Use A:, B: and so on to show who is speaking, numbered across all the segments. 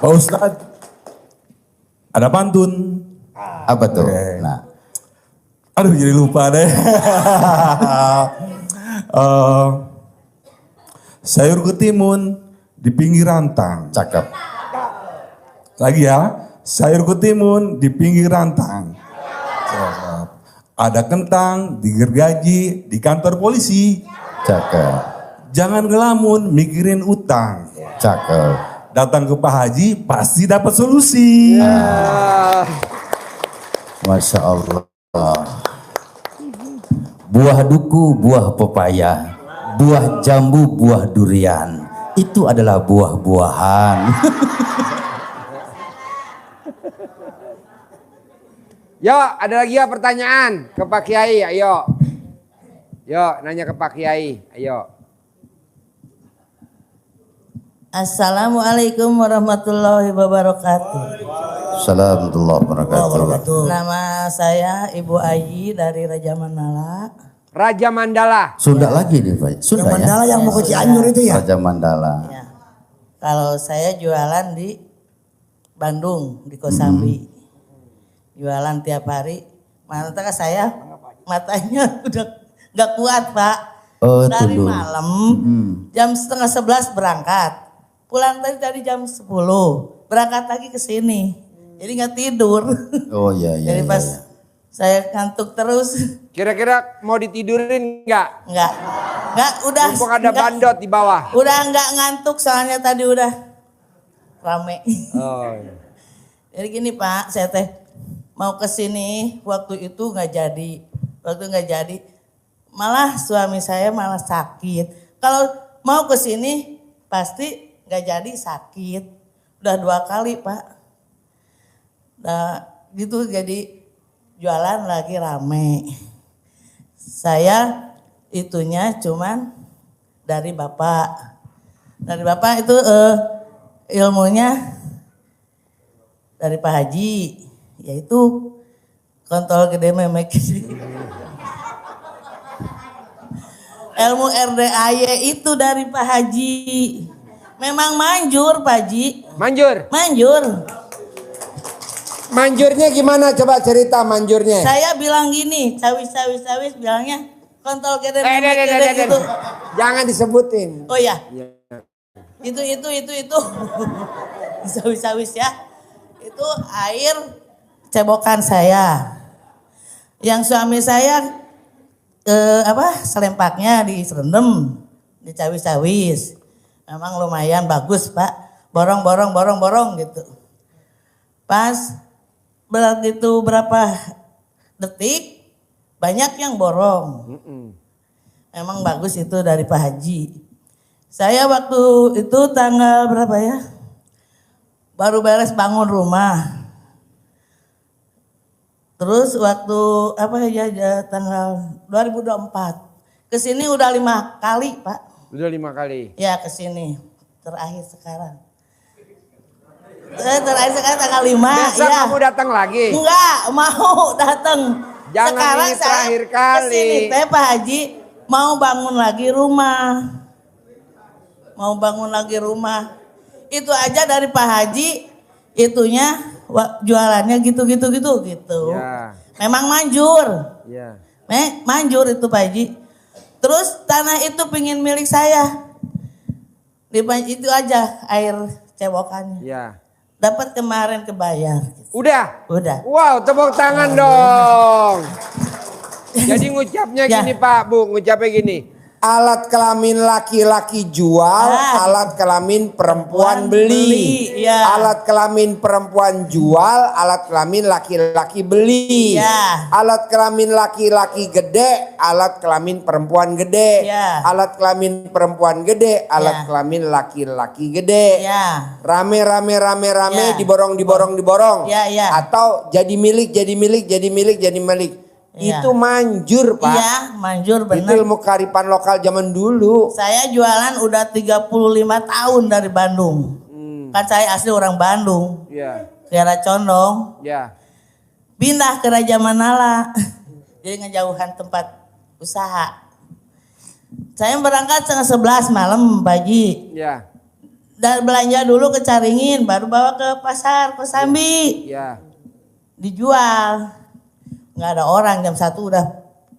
A: Pak Ustadz, ada pantun.
B: Apa tuh?
A: Oke.
B: Nah,
A: Aduh jadi lupa deh. Sayur ketimun di pinggir rantang.
B: cakep.
A: Lagi ya, sayur ketimun di pinggir rantang. Cakep. Ada kentang digergaji di kantor polisi.
B: Cakep.
A: Jangan ngelamun mikirin utang.
B: Cakep.
A: Datang ke Pak Haji pasti dapat solusi.
B: Masya Allah. Buah duku, buah pepaya, buah jambu, buah durian. Itu adalah buah-buahan.
C: Yo, ada lagi ya pertanyaan ke Pak Kiai, ayo. Yo, nanya ke Pak Kiai, ayo.
D: Assalamualaikum warahmatullahi wabarakatuh.
B: Assalamualaikum warahmatullahi wabarakatuh.
D: Nama saya Ibu Ayi dari Raja Mandala.
C: Raja Mandala.
B: Sunda lagi nih Pak. Sunda ya?
E: Mandala yang mau ke Cianjur itu ya?
B: Raja Mandala.
D: Ya. Kalau saya jualan di Bandung di Kosambi. Jualan tiap hari. Mantap saya matanya udah nggak kuat Pak.
B: Oh,
D: dari
B: tunduk.
D: malam jam 10:30 berangkat. Pulang tadi jam 10. Berangkat lagi ke sini. Jadi nggak tidur.
B: Oh iya iya.
D: Jadi
B: iya,
D: pas
B: iya.
D: saya ngantuk terus.
C: Kira-kira mau ditidurin nggak?
D: Enggak udah.
C: Mumpung ada
D: enggak,
C: bandot di bawah.
D: Udah enggak ngantuk soalnya tadi udah rame.
C: Oh, iya.
D: Jadi gini Pak, saya teh mau ke sini waktu itu nggak jadi. Waktu nggak jadi, malah suami saya malah sakit. Kalau mau ke sini pasti nggak jadi sakit. Udah 2 kali Pak. Nah gitu jadi jualan lagi rame. Saya itunya cuman dari Bapak. Dari Bapak itu ilmunya dari Pak Haji. Yaitu kontol gede memek gede. Ilmu RDAY itu dari Pak Haji. Memang manjur Pak Haji.
C: Manjur.
D: Manjur.
C: Manjurnya gimana? Coba cerita manjurnya.
D: Saya bilang gini, cawis bilangnya kontol gede memek gede gitu.
C: Jangan disebutin.
D: Oh ya. Itu. Sawis ya. Itu air cebokan saya. Yang suami saya selempaknya diserendem, dicawis-cawis. Memang lumayan bagus Pak. Borong gitu. Pas begitu berapa detik banyak yang borong. Memang bagus itu dari Pak Haji. Saya waktu itu tanggal berapa ya? Baru beres bangun rumah. Terus waktu tanggal 2024. Kesini udah 5 kali Pak.
C: Udah 5 kali.
D: Ya kesini. Terakhir sekarang. Terakhir sekarang tanggal 5.
C: Besok
D: ya.
C: kamu datang lagi?
D: Enggak mau datang.
C: Jangan
D: sekarang
C: ini terakhir
D: saya
C: kali.
D: kesini teh Pak Haji mau bangun lagi rumah. Itu aja dari Pak Haji itunya jualannya gitu.
C: Ya.
D: Memang manjur.
C: Ya.
D: Manjur itu Pak Haji. Terus tanah itu pingin milik saya. Itu aja air cebokannya.
C: Ya.
D: Dapat kemarin kebayar.
C: Udah?
D: Udah.
C: Wow, tepuk tangan dong. Jadi ngucapnya
D: Ya.
C: gini Pak, Bu, ngucapnya gini. Alat kelamin laki-laki jual, alat kelamin perempuan beli.
D: Ya.
C: Alat kelamin perempuan jual, alat kelamin laki-laki beli.
D: Ya.
C: Alat kelamin laki-laki gede, alat kelamin perempuan gede.
D: Ya.
C: Alat kelamin perempuan gede, alat
D: Ya.
C: kelamin laki-laki gede.
D: Ya.
C: Rame,
D: Ya.
C: diborong.
D: Ya, ya.
C: Atau jadi milik.
D: Ya.
C: Itu manjur Pak.
D: Iya, manjur
C: Itu
D: benar.
C: ilmu kearifan lokal zaman dulu.
D: Saya jualan udah 35 tahun dari Bandung. Kan saya asli orang Bandung.
C: Iya.
D: Daerah Condong.
C: Ya.
D: Pindah ke Raja Mandala. Jadi ngejauhan tempat usaha. Saya berangkat setengah 11 malam Pak Haji.
C: Ya.
D: Dan belanja dulu ke Caringin, baru bawa ke pasar Kosambi.
C: Ya.
D: Dijual. Nggak ada orang, jam 1 udah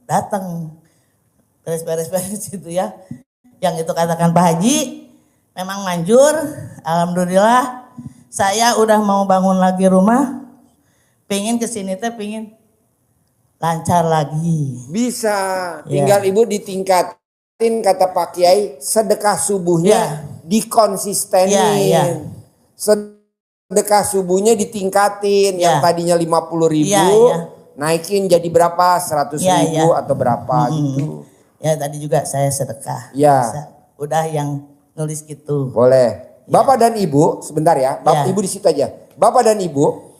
D: datang. Beres-beres gitu ya. Yang itu katakan Pak Haji, memang manjur. Alhamdulillah, saya udah mau bangun lagi rumah. Pengen kesini teh, pengen lancar lagi.
C: Bisa. Tinggal Ibu ditingkatin kata Pak Kiai, sedekah subuhnya dikonsistenin. Sedekah subuhnya ditingkatin. Yang tadinya 50.000 naikin jadi berapa? 100.000 atau berapa gitu.
D: Ya tadi juga saya sedekah.
C: Ya.
D: Udah yang nulis gitu.
C: Boleh. Bapak dan Ibu, sebentar ya. Bapak Ibu di situ aja. Bapak dan Ibu,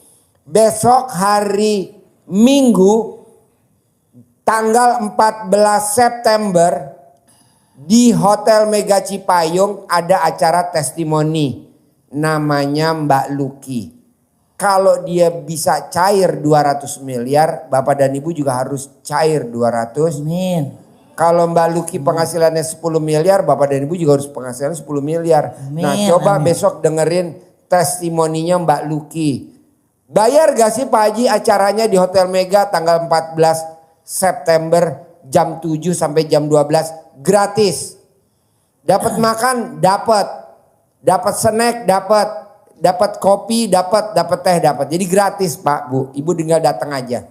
C: besok hari Minggu tanggal 14 September di Hotel Mega Cipayung ada acara testimoni. Namanya Mbak Luki. Kalau dia bisa cair 200 miliar, Bapak dan Ibu juga harus cair 200.
D: Amin.
C: Kalau Mbak Luki penghasilannya 10 miliar, Bapak dan Ibu juga harus penghasilannya 10 miliar.
D: Amin,
C: nah coba besok dengerin testimoninya Mbak Luki. Bayar gak sih Pak Haji acaranya di Hotel Mega tanggal 14 September jam 7 sampai jam 12 gratis. Dapat makan, dapat snack, dapat kopi, dapat teh, dapat. Jadi gratis Pak Bu. Ibu tinggal datang aja.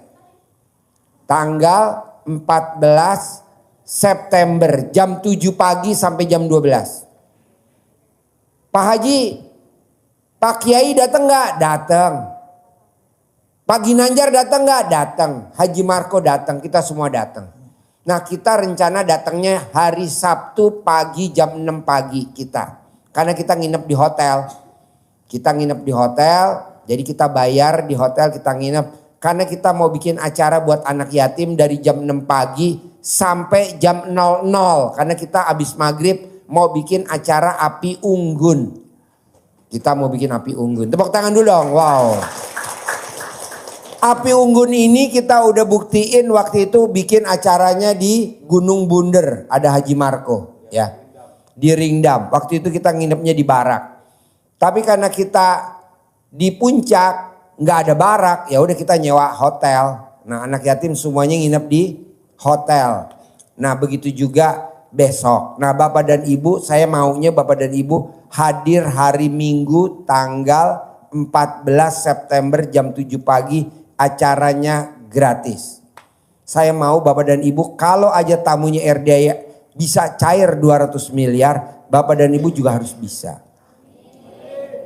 C: Tanggal 14 September jam 7 pagi sampai jam 12. Pak Haji, Pak Kiai datang nggak? Datang. Pak Ginanjar datang nggak? Datang. Haji Marco datang. Kita semua datang. Nah kita rencana datangnya hari Sabtu pagi jam 6 pagi kita. Karena kita nginep di hotel. Kita nginep di hotel. Jadi kita bayar di hotel, kita nginep. Karena kita mau bikin acara buat anak yatim dari jam 6 pagi sampai jam 00. Karena kita habis maghrib mau bikin acara api unggun. Kita mau bikin api unggun. Tepuk tangan dulu dong. Wow. Api unggun ini kita udah buktiin waktu itu bikin acaranya di Gunung Bunder. Ada Haji Marco ya. Di Ringdam. Waktu itu kita nginepnya di barak. Tapi karena kita di puncak nggak ada barak, ya udah kita nyewa hotel. Nah anak yatim semuanya nginep di hotel. Nah begitu juga besok. Nah Bapak dan Ibu, saya maunya Bapak dan Ibu hadir hari Minggu tanggal 14 September jam 7 pagi, acaranya gratis. Saya mau Bapak dan Ibu kalau aja tamunya RDA bisa cair 200 miliar, Bapak dan Ibu juga harus bisa.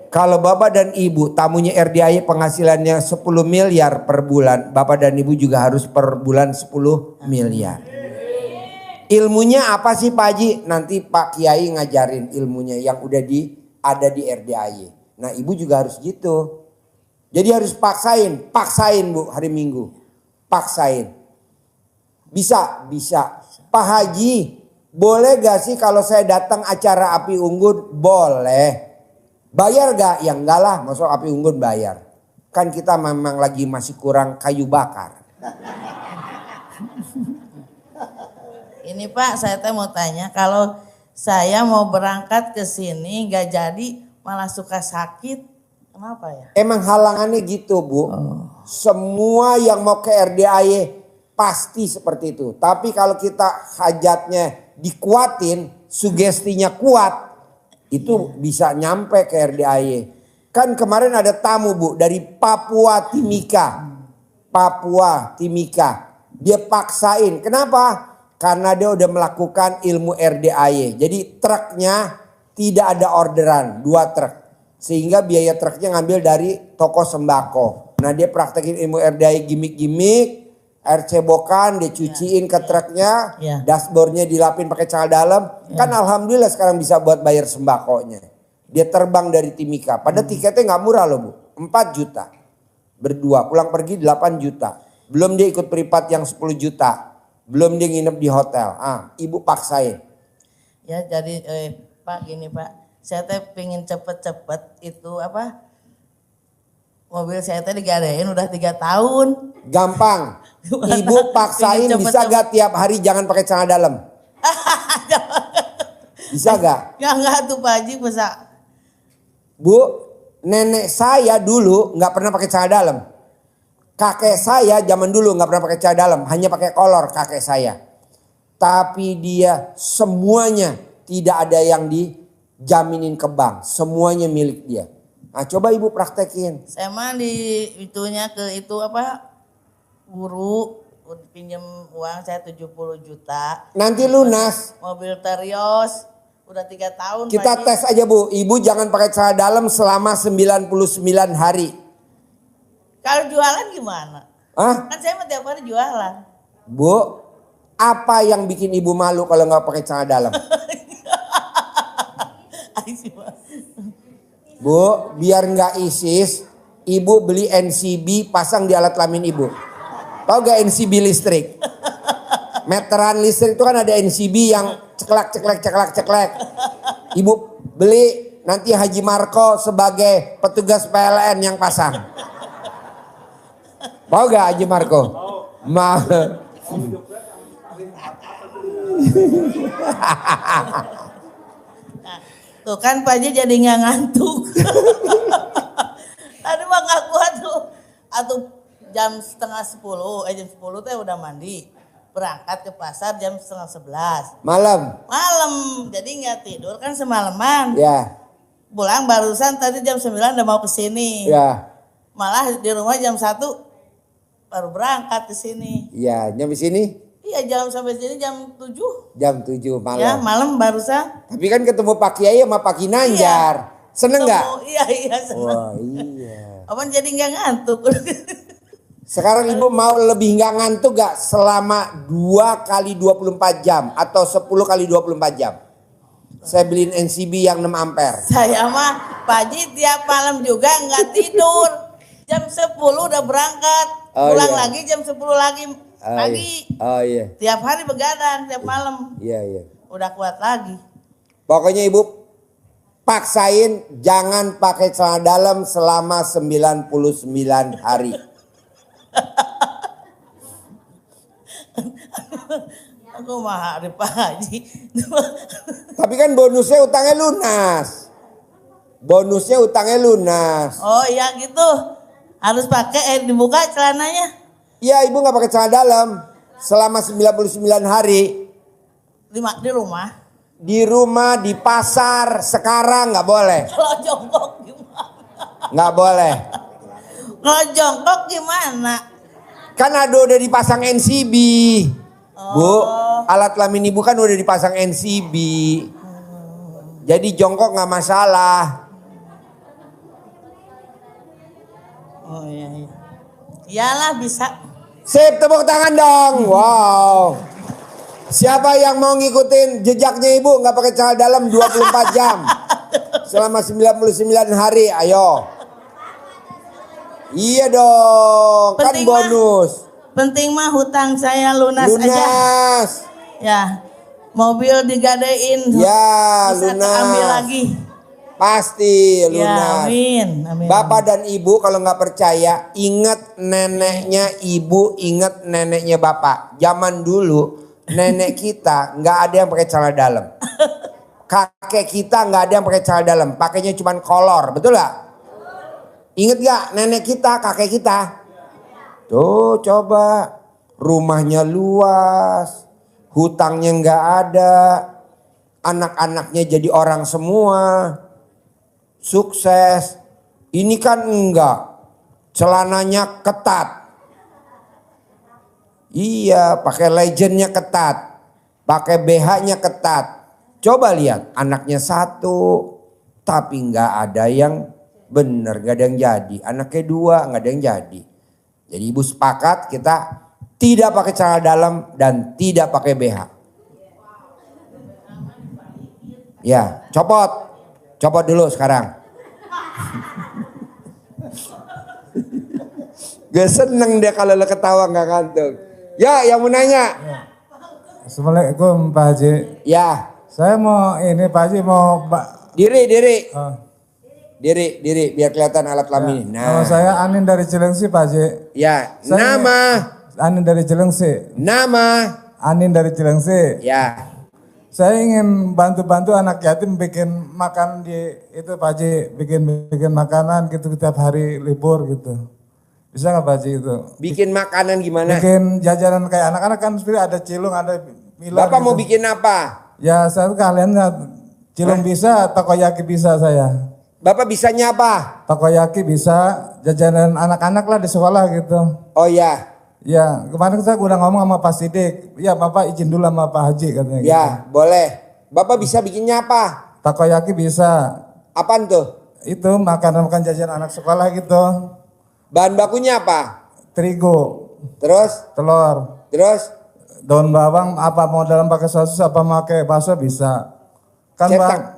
C: Kalau Bapak dan Ibu tamunya RDAI penghasilannya 10 miliar per bulan, Bapak dan Ibu juga harus per bulan 10 miliar. Ilmunya apa sih Pak Haji? Nanti Pak Kiai ngajarin ilmunya yang udah ada di RDAI. Nah Ibu juga harus gitu. Jadi harus paksain Bu hari Minggu. Paksain. Bisa. Pak Haji, boleh gak sih kalau saya datang acara api unggun? Boleh. Bayar gak? Ya enggak lah, masuk api unggun bayar. Kan kita memang lagi masih kurang kayu bakar.
D: Ini Pak, saya mau tanya, kalau saya mau berangkat ke sini nggak jadi, malah suka sakit, kenapa ya?
C: Emang halangannya gitu Bu. Semua yang mau ke RDAY pasti seperti itu. Tapi kalau kita hajatnya dikuatin, sugestinya kuat, itu bisa nyampe ke RDAY. Kan kemarin ada tamu Bu dari Papua Timika. Dia paksain. Kenapa? Karena dia udah melakukan ilmu RDAY. Jadi truknya tidak ada orderan, 2 truk. Sehingga biaya truknya ngambil dari toko sembako. Nah dia praktekin ilmu RDAY gimmick-gimmick. Air cebokan dia cuciin ke truknya, dashboardnya dilapin pakai celana dalam. Kan alhamdulillah sekarang bisa buat bayar sembakonya. Dia terbang dari Timika. Pada tiketnya nggak murah loh Bu, 4 juta. Berdua, pulang pergi 8 juta. Belum dia ikut privat yang 10 juta. Belum dia nginep di hotel. Ibu paksain.
D: Ya jadi Pak gini Pak, saya pengen cepet-cepet itu apa? Mobil saya digadain udah 3 tahun.
C: Gampang. Ibu paksain bisa gak tiap hari jangan pakai celana dalam? Bisa gak?
D: Enggak tuh Pak Haji bisa.
C: Bu, nenek saya dulu nggak pernah pakai celana dalam. Kakek saya zaman dulu nggak pernah pakai celana dalam, hanya pakai kolor kakek saya. Tapi dia semuanya tidak ada yang dijaminin ke bank, semuanya milik dia. Nah, coba ibu praktekin.
D: Saya mah di itunya ke itu apa guru pinjam uang saya 70 juta.
C: Nanti lunas.
D: Mobil Terios udah 3 tahun.
C: Kita
D: Pak Haji.
C: tes aja Bu, ibu jangan pakai celana dalam selama 99 hari.
D: Kalau jualan gimana?
C: Hah?
D: Kan saya mah tiap hari jualan.
C: Bu, apa yang bikin ibu malu kalau nggak pakai celana dalam? Bu, biar nggak ISIS, ibu beli NCB pasang di alat kelamin ibu. Tahu gak NCB listrik? Meteran listrik itu kan ada NCB yang ceklek. Ibu beli, nanti Haji Marco sebagai petugas PLN yang pasang. Mau gak Haji Marco? Mau.
D: Tuh kan Pak Haji jadi nggak ngantuk. Tadi mah nggak kuat tuh. Atau jam setengah 10, jam 10 teh udah mandi. Berangkat ke pasar jam setengah 11.
C: Malam.
D: Malam, jadi nggak tidur kan semalaman.
C: Ya.
D: Pulang barusan tadi jam 9 udah mau ke sini.
C: Ya.
D: Malah di rumah jam 1 baru berangkat ke sini.
C: Ya, nyampe sini?
D: Iya jam sampai sini jam 7.
C: Jam 7 malam.
D: Ya malam barusan.
C: Tapi kan ketemu Pak Kiai sama Pak Kinanjar. Seneng nggak?
D: Iya seneng.
C: Wah iya.
D: Abang jadi nggak ngantuk.
C: Sekarang ibu mau lebih nggak ngantuk gak selama 2 kali 24 jam atau 10 kali 24 jam? Saya beliin NCB yang 6 ampere.
D: Saya mah Pak Haji tiap malam juga nggak tidur. Jam 10 udah berangkat.
C: Oh,
D: Pulang
C: iya.
D: lagi jam 10 lagi pagi.
C: Oh iya.
D: Tiap hari begadang, tiap malam.
C: Iya.
D: Udah kuat lagi.
C: Pokoknya ibu paksain jangan pakai celana dalam selama 99 hari.
D: Aku mah hari Pak Haji.
C: Tapi kan bonusnya utangnya lunas. Bonusnya utangnya lunas.
D: Oh iya gitu. Harus pakai dibuka celananya.
C: Iya ibu gak pakai celana dalam selama 99 hari.
D: Di rumah.
C: Di rumah, di pasar, sekarang gak boleh.
D: Kalau jongkok gimana?
C: Gak boleh.
D: Kalau jongkok gimana?
C: Kan ada udah dipasang NCB. Bu, alat kelamin ibu kan udah dipasang NCB. Jadi jongkok gak masalah.
D: Oh iya. Iyalah bisa.
C: Sip, tepuk tangan dong. Wow. Siapa yang mau ngikutin jejaknya ibu gak pakai celana dalam 24 jam. Selama 99 hari, ayo. Iya dong,
D: Penting
C: kan bonus.
D: Penting mah hutang saya lunas aja.
C: Lunas.
D: Ya. Mobil digadein.
C: Ya,
D: bisa
C: lunas.
D: ambil lagi.
C: Pasti
D: Ya,
C: lunas.
D: amin.
C: Bapak dan ibu kalau nggak percaya, ingat neneknya ibu, ingat neneknya bapak. Zaman dulu nenek kita nggak ada yang pakai celana dalam. Kakek kita nggak ada yang pakai celana dalam, pakainya cuma kolor, betul nggak? Ingat nggak nenek kita, kakek kita? Tuh coba, rumahnya luas, hutangnya nggak ada, anak-anaknya jadi orang semua. Sukses. Ini kan enggak. Celananya ketat. Iya, pakai legendnya ketat. Pakai BH-nya ketat. Coba lihat, anaknya 1 tapi enggak ada yang benar, enggak ada yang jadi. Anaknya 2 enggak ada yang jadi. Jadi ibu sepakat kita tidak pakai celana dalam dan tidak pakai BH. Ya, copot. Copot dulu sekarang. Gak seneng dia kalau lo ketawa gak ngantuk. Ya yang mau nanya.
F: Assalamualaikum Pak Haji.
C: Ya.
F: Saya mau ini Pak Haji mau
C: Diri.
F: Oh.
C: Diri biar kelihatan alat kelamin.
F: Nama
C: Nah.
F: saya Anin dari Cilengsi Pak Haji.
C: Ya.
F: Saya-
C: Nama.
F: Anin dari Cilengsi.
C: Nama.
F: Anin dari Cilengsi.
C: Ya.
F: Saya ingin bantu-bantu anak yatim bikin makan di itu Pak Haji, bikin makanan gitu tiap hari libur gitu. Bisa nggak Pak Haji itu?
C: Bikin makanan gimana?
F: Bikin jajanan kayak anak-anak kan sebenarnya ada cilung, ada milar.
C: Bapak
F: gitu.
C: mau bikin apa?
F: Ya saya kalian cilung bisa, takoyaki bisa saya.
C: Bapak bisanya apa?
F: Takoyaki bisa, jajanan anak-anak lah di sekolah gitu.
C: Oh ya,
F: Ya, kemarin saya udah ngomong sama Pak Sidik. Ya, Bapak izin dulu sama Pak Haji katanya gitu.
C: ya boleh. Bapak bisa bikinnya apa?
F: Takoyaki bisa.
C: Apaan tuh?
F: Itu makan jajan anak sekolah gitu.
C: Bahan bakunya apa?
F: Terigu,
C: Terus?
F: telur,
C: Terus?
F: daun bawang, apa mau dalam pakai sosis apa pakai bakso bisa. Kan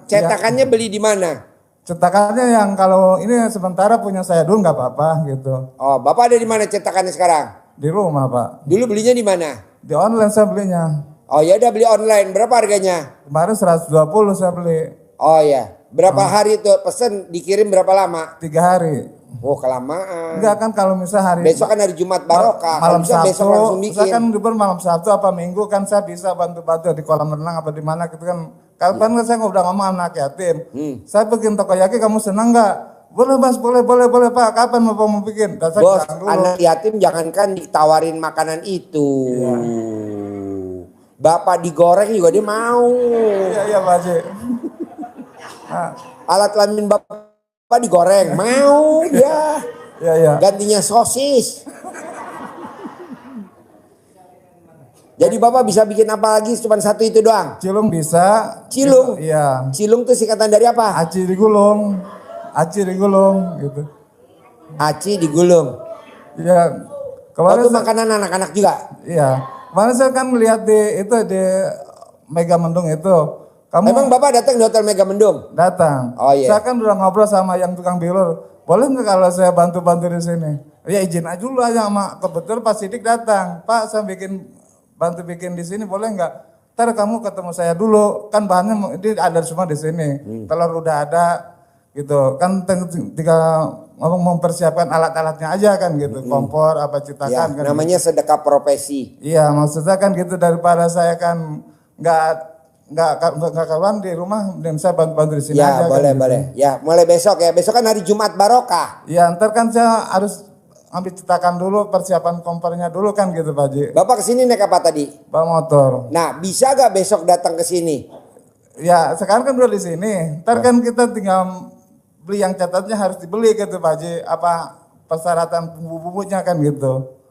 C: Cetakannya beli di mana?
F: cetakannya yang kalau ini sementara punya saya dulu nggak apa-apa gitu.
C: Oh, Bapak ada di mana cetakannya sekarang?
F: Di rumah Pak.
C: Dulu belinya di mana?
F: Di online saya belinya.
C: Oh ya udah beli online. Berapa harganya?
F: Kemarin 120 saya beli.
C: Oh ya. Berapa hari itu pesen dikirim berapa lama?
F: 3 hari.
C: Oh kelamaan.
F: Enggak kan kalau misal hari
C: Besok kan hari Jumat Barokah.
F: malam
C: Kalau bisa besok langsung
F: Sabtu,
C: bikin.
F: saya kan libur malam Sabtu apa Minggu kan saya bisa bantu-bantu di kolam renang apa di mana gitu kan. Kapan kan saya udah ngomong anak yatim. Saya bikin takoyaki kamu senang nggak? Boleh Mas, boleh Pak. Kapan mau bikin? Dan saya
C: Bos,
F: bilang dulu.
C: anak yatim jangankan ditawarin makanan itu.
F: Iya.
C: Bapak digoreng juga dia mau.
F: Iya Pak Haji. Nah,
C: Alat kelamin bapak digoreng, mau dia.
F: iya.
C: Gantinya sosis. Jadi bapak bisa bikin apa lagi? Cuma satu itu doang.
F: Cilung bisa.
C: Cilung?
F: Iya.
C: Cilung tuh singkatan dari apa?
F: Aci digulung gitu.
C: Aci digulung.
F: Iya.
C: Oh,
F: Kemarin
C: itu makanan anak-anak juga.
F: iya. Kemarin saya kan lihat di Mega Mendung itu. Kamu
C: Emang bapak datang di Hotel Mega Mendung?
F: datang.
C: Oh, iya.
F: Saya kan udah ngobrol sama yang tukang bilur. Boleh nggak kalau saya bantu-bantu di sini? Ya izin aja dulu aja sama kebetulan Pak Sidik datang. Pak saya bantu bikin di sini boleh nggak? Ntar kamu ketemu saya dulu. Kan bahannya ada semua di sini. Telur udah ada gitu. Kan tinggal mempersiapkan alat-alatnya aja kan gitu. Kompor apa
C: Ya,
F: cetakan kan.
C: namanya sedekah profesi.
F: Iya maksudnya kan gitu daripada saya kan nggak kawan di rumah dan saya bantu di sini
C: Ya,
F: aja.
C: boleh,
F: kan, gitu.
C: boleh. Ya, mulai besok ya. Besok kan hari Jumat Barokah.
F: Ya ntar kan saya harus ambil cetakan dulu persiapan kompornya dulu kan gitu Pak Haji.
C: Bapak kesini naik apa tadi?
F: Bawa motor.
C: Nah, bisa gak besok datang ke sini?
F: Ya sekarang kan udah di sini. Ntar kan kita tinggal beli yang catatnya harus dibeli gitu Pak Haji. Apa persyaratan bumbu-bumbunya kan gitu.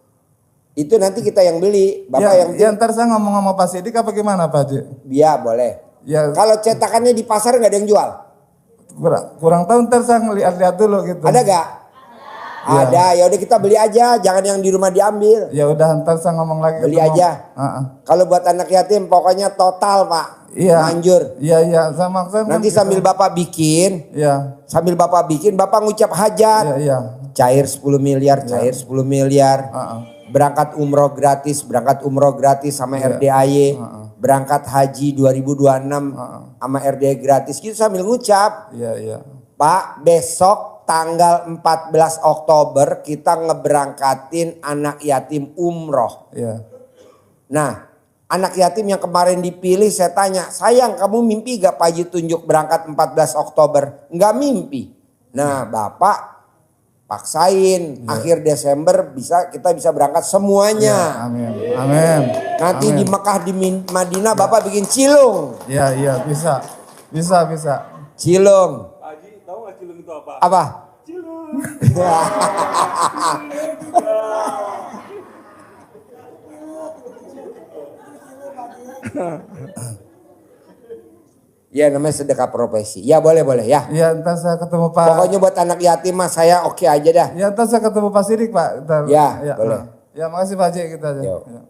C: Itu nanti kita yang beli. Bapak
F: Ya,
C: yang
F: ya ntar saya ngomong sama Pak Sidik apa gimana Pak Haji?
C: Ya, boleh.
F: Ya
C: Kalau cetakannya di pasar nggak ada yang jual?
F: kurang tahu ntar saya ngeliat-liat dulu gitu.
C: Ada gak?
F: Ya.
C: Ada. Ya udah kita beli aja. Jangan yang di rumah diambil.
F: Ya udah ntar saya ngomong lagi.
C: Beli aja. Kalau buat anak yatim pokoknya total Pak.
F: Iya.
C: Manjur.
F: Iya saya maksudnya.
C: Nanti sambil Bapak bikin.
F: Iya.
C: Sambil Bapak bikin, Bapak ngucap hajat.
F: Iya.
C: Cair 10 miliar, cair 10 miliar. Berangkat umroh gratis sama RDAY. Berangkat haji 2026 sama RDAY gratis. Gitu sambil ngucap.
F: Iya.
C: Pak, besok tanggal 14 Oktober kita ngeberangkatin anak yatim umroh.
F: Iya.
C: Nah, anak yatim yang kemarin dipilih saya tanya, sayang kamu mimpi gak Pak Haji tunjuk berangkat 14 Oktober? Nggak mimpi. Nah, Bapak paksain akhir Desember kita bisa berangkat semuanya.
F: Amin.
C: Nanti di Mekah di Madinah Bapak bikin cilung.
F: Iya bisa.
C: Cilung.
G: Haji, tahu nggak cilung itu apa?
C: Apa?
G: Cilung.
C: Ya namanya sedekah profesi. Ya boleh ya.
F: Iya ntar saya ketemu Pak.
C: Pokoknya buat anak yatim mah saya oke aja dah.
F: Ya ntar saya ketemu Pak Sidik Pak. Ntar.
C: Ya, boleh.
F: Ya makasih Pak Haji kita aja.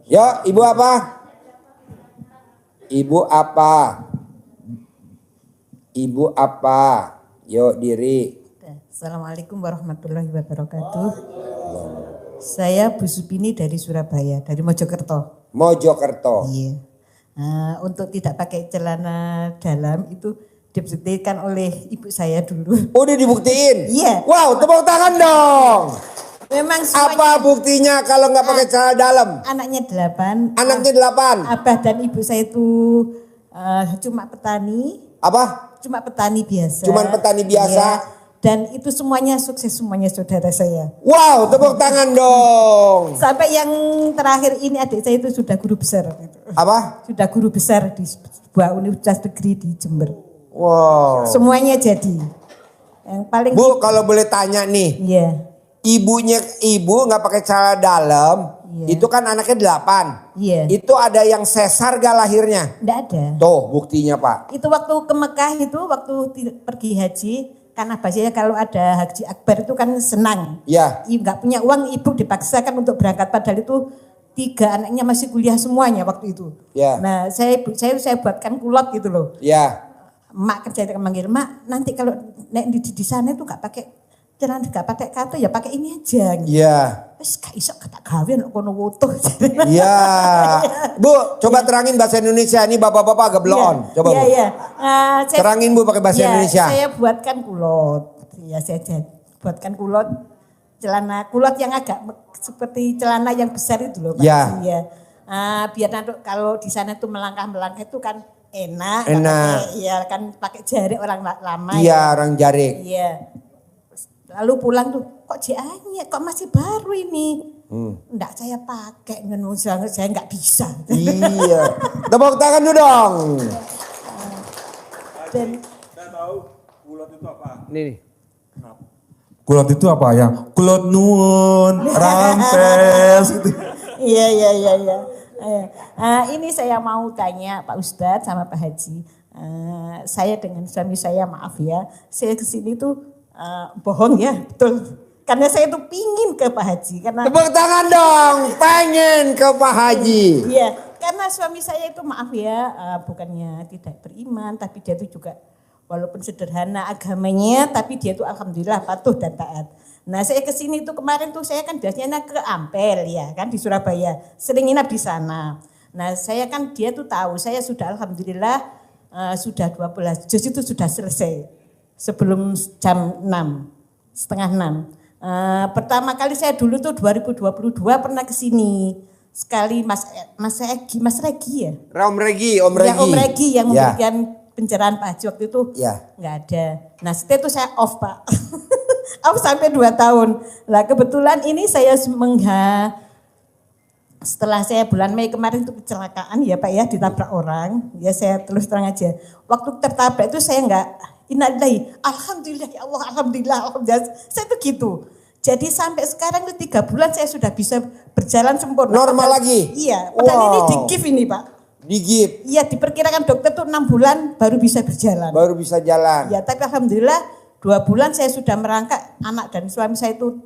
C: Yo, ibu apa? Ibu apa? Ibu apa? Yo diri.
H: Assalamualaikum warahmatullahi wabarakatuh. Saya Bu Supini dari Surabaya, dari Mojokerto.
C: Mojokerto.
H: Iya. Nah, untuk tidak pakai celana dalam itu dibuktikan oleh ibu saya dulu.
C: Udah dibuktiin?
H: Iya.
C: Wow, tepuk tangan dong.
H: Memang
C: Apa buktinya kalau nggak pakai celana dalam?
H: anaknya 8.
C: Anaknya 8.
H: Abah dan ibu saya itu Cuma petani.
C: Apa?
H: Cuma petani biasa.
C: Cuman petani biasa.
H: Iya. Dan itu semuanya sukses semuanya saudara saya.
C: Wow, tepuk tangan dong.
H: Sampai yang terakhir ini adik saya itu sudah guru besar.
C: Apa?
H: Sudah guru besar di sebuah universitas negeri di Jember.
C: Wow.
H: Semuanya jadi. Yang paling
C: Bu, kalau boleh tanya nih,
H: iya.
C: ibu nggak pakai celana dalam,
H: Iya.
C: itu kan anaknya 8.
H: Iya.
C: Itu ada yang sesar gak lahirnya?
H: Enggak ada.
C: Tuh buktinya Pak.
H: Itu waktu ke Mekah itu waktu pergi haji, karena biasanya kalau ada haji akbar itu kan senang.
C: Ya.
H: Enggak punya uang, ibu dipaksakan untuk berangkat, padahal itu 3 anaknya masih kuliah semuanya waktu itu.
C: Ya.
H: Nah, saya buatkan kulot gitu loh.
C: Ya.
H: Mak kerja manggil, "Mak, nanti kalau di sana itu enggak pakai celana, enggak pakai kato, ya pakai ini aja."
C: Iya.
H: Wes gak iso kata gawe nek kono wutuh.
C: Iya. Bu, coba terangin bahasa Indonesia. Ini bapak-bapak agak bloon. Coba Bu.
H: Iya.
C: Terangin Bu pakai bahasa Indonesia.
H: Saya buatkan kulot. Ya saya buatkan kulot. Celana kulot yang agak seperti celana yang besar itu loh Pak.
C: Ya.
H: Iya. Biar nanti kalau di sana tuh melangkah-melangkah itu kan enak.
C: Enak.
H: Iya kan pakai jari orang lama.
C: Iya,
H: ya.
C: orang jarik.
H: Iya. Lalu pulang tuh, kok jianya, kok masih baru ini. Enggak saya pakai, saya enggak bisa.
C: Iya. Tepuk tangan dulu dong.
H: Dan
G: Saya tahu kulot itu apa.
C: Nih.
A: Kulot itu apa ya? Kulot nun, rampes gitu.
H: Iya. Ini saya mau tanya Pak Ustadz sama Pak Haji. Saya dengan suami saya, maaf ya, saya kesini tuh bohong ya, betul. Karena saya tuh pingin ke Pak Haji. Karena
C: Tepuk tangan dong. Pengen ke Pak Haji.
H: iya, karena suami saya itu maaf ya, bukannya tidak beriman, tapi dia itu juga walaupun sederhana agamanya, tapi dia tuh alhamdulillah patuh dan taat. Nah saya kesini tuh kemarin tuh saya kan biasanya ke Ampel ya kan di Surabaya, sering nginap di sana. Nah saya kan dia tuh tahu saya sudah alhamdulillah sudah 12 juz itu sudah selesai sebelum jam 6, setengah 6. Pertama kali saya dulu tuh 2022 pernah kesini sekali Mas Regi ya.
C: Om Regi.
H: Ya, Om Regi yang
C: Ya.
H: memberikan pencerahan Pak Haji waktu itu
C: Ya.
H: nggak ada. Nah setelah itu saya off Pak, off sampai 2 tahun. Lah kebetulan ini saya setelah saya bulan Mei kemarin itu kecelakaan ya Pak ya, ditabrak orang. Ya saya terus terang aja. Waktu tertabrak itu saya nggak innalillahi, alhamdulillah ya Allah, alhamdulillah. Saya tuh gitu. Jadi sampai sekarang itu 3 bulan saya sudah bisa berjalan sempurna.
C: Normal lagi?
H: Iya, padahal ini di gift ini Pak.
C: Digip.
H: Iya, diperkirakan dokter tuh 6 bulan baru bisa berjalan.
C: Baru bisa jalan.
H: Ya, tapi alhamdulillah 2 bulan saya sudah merangkak, anak dan suami saya itu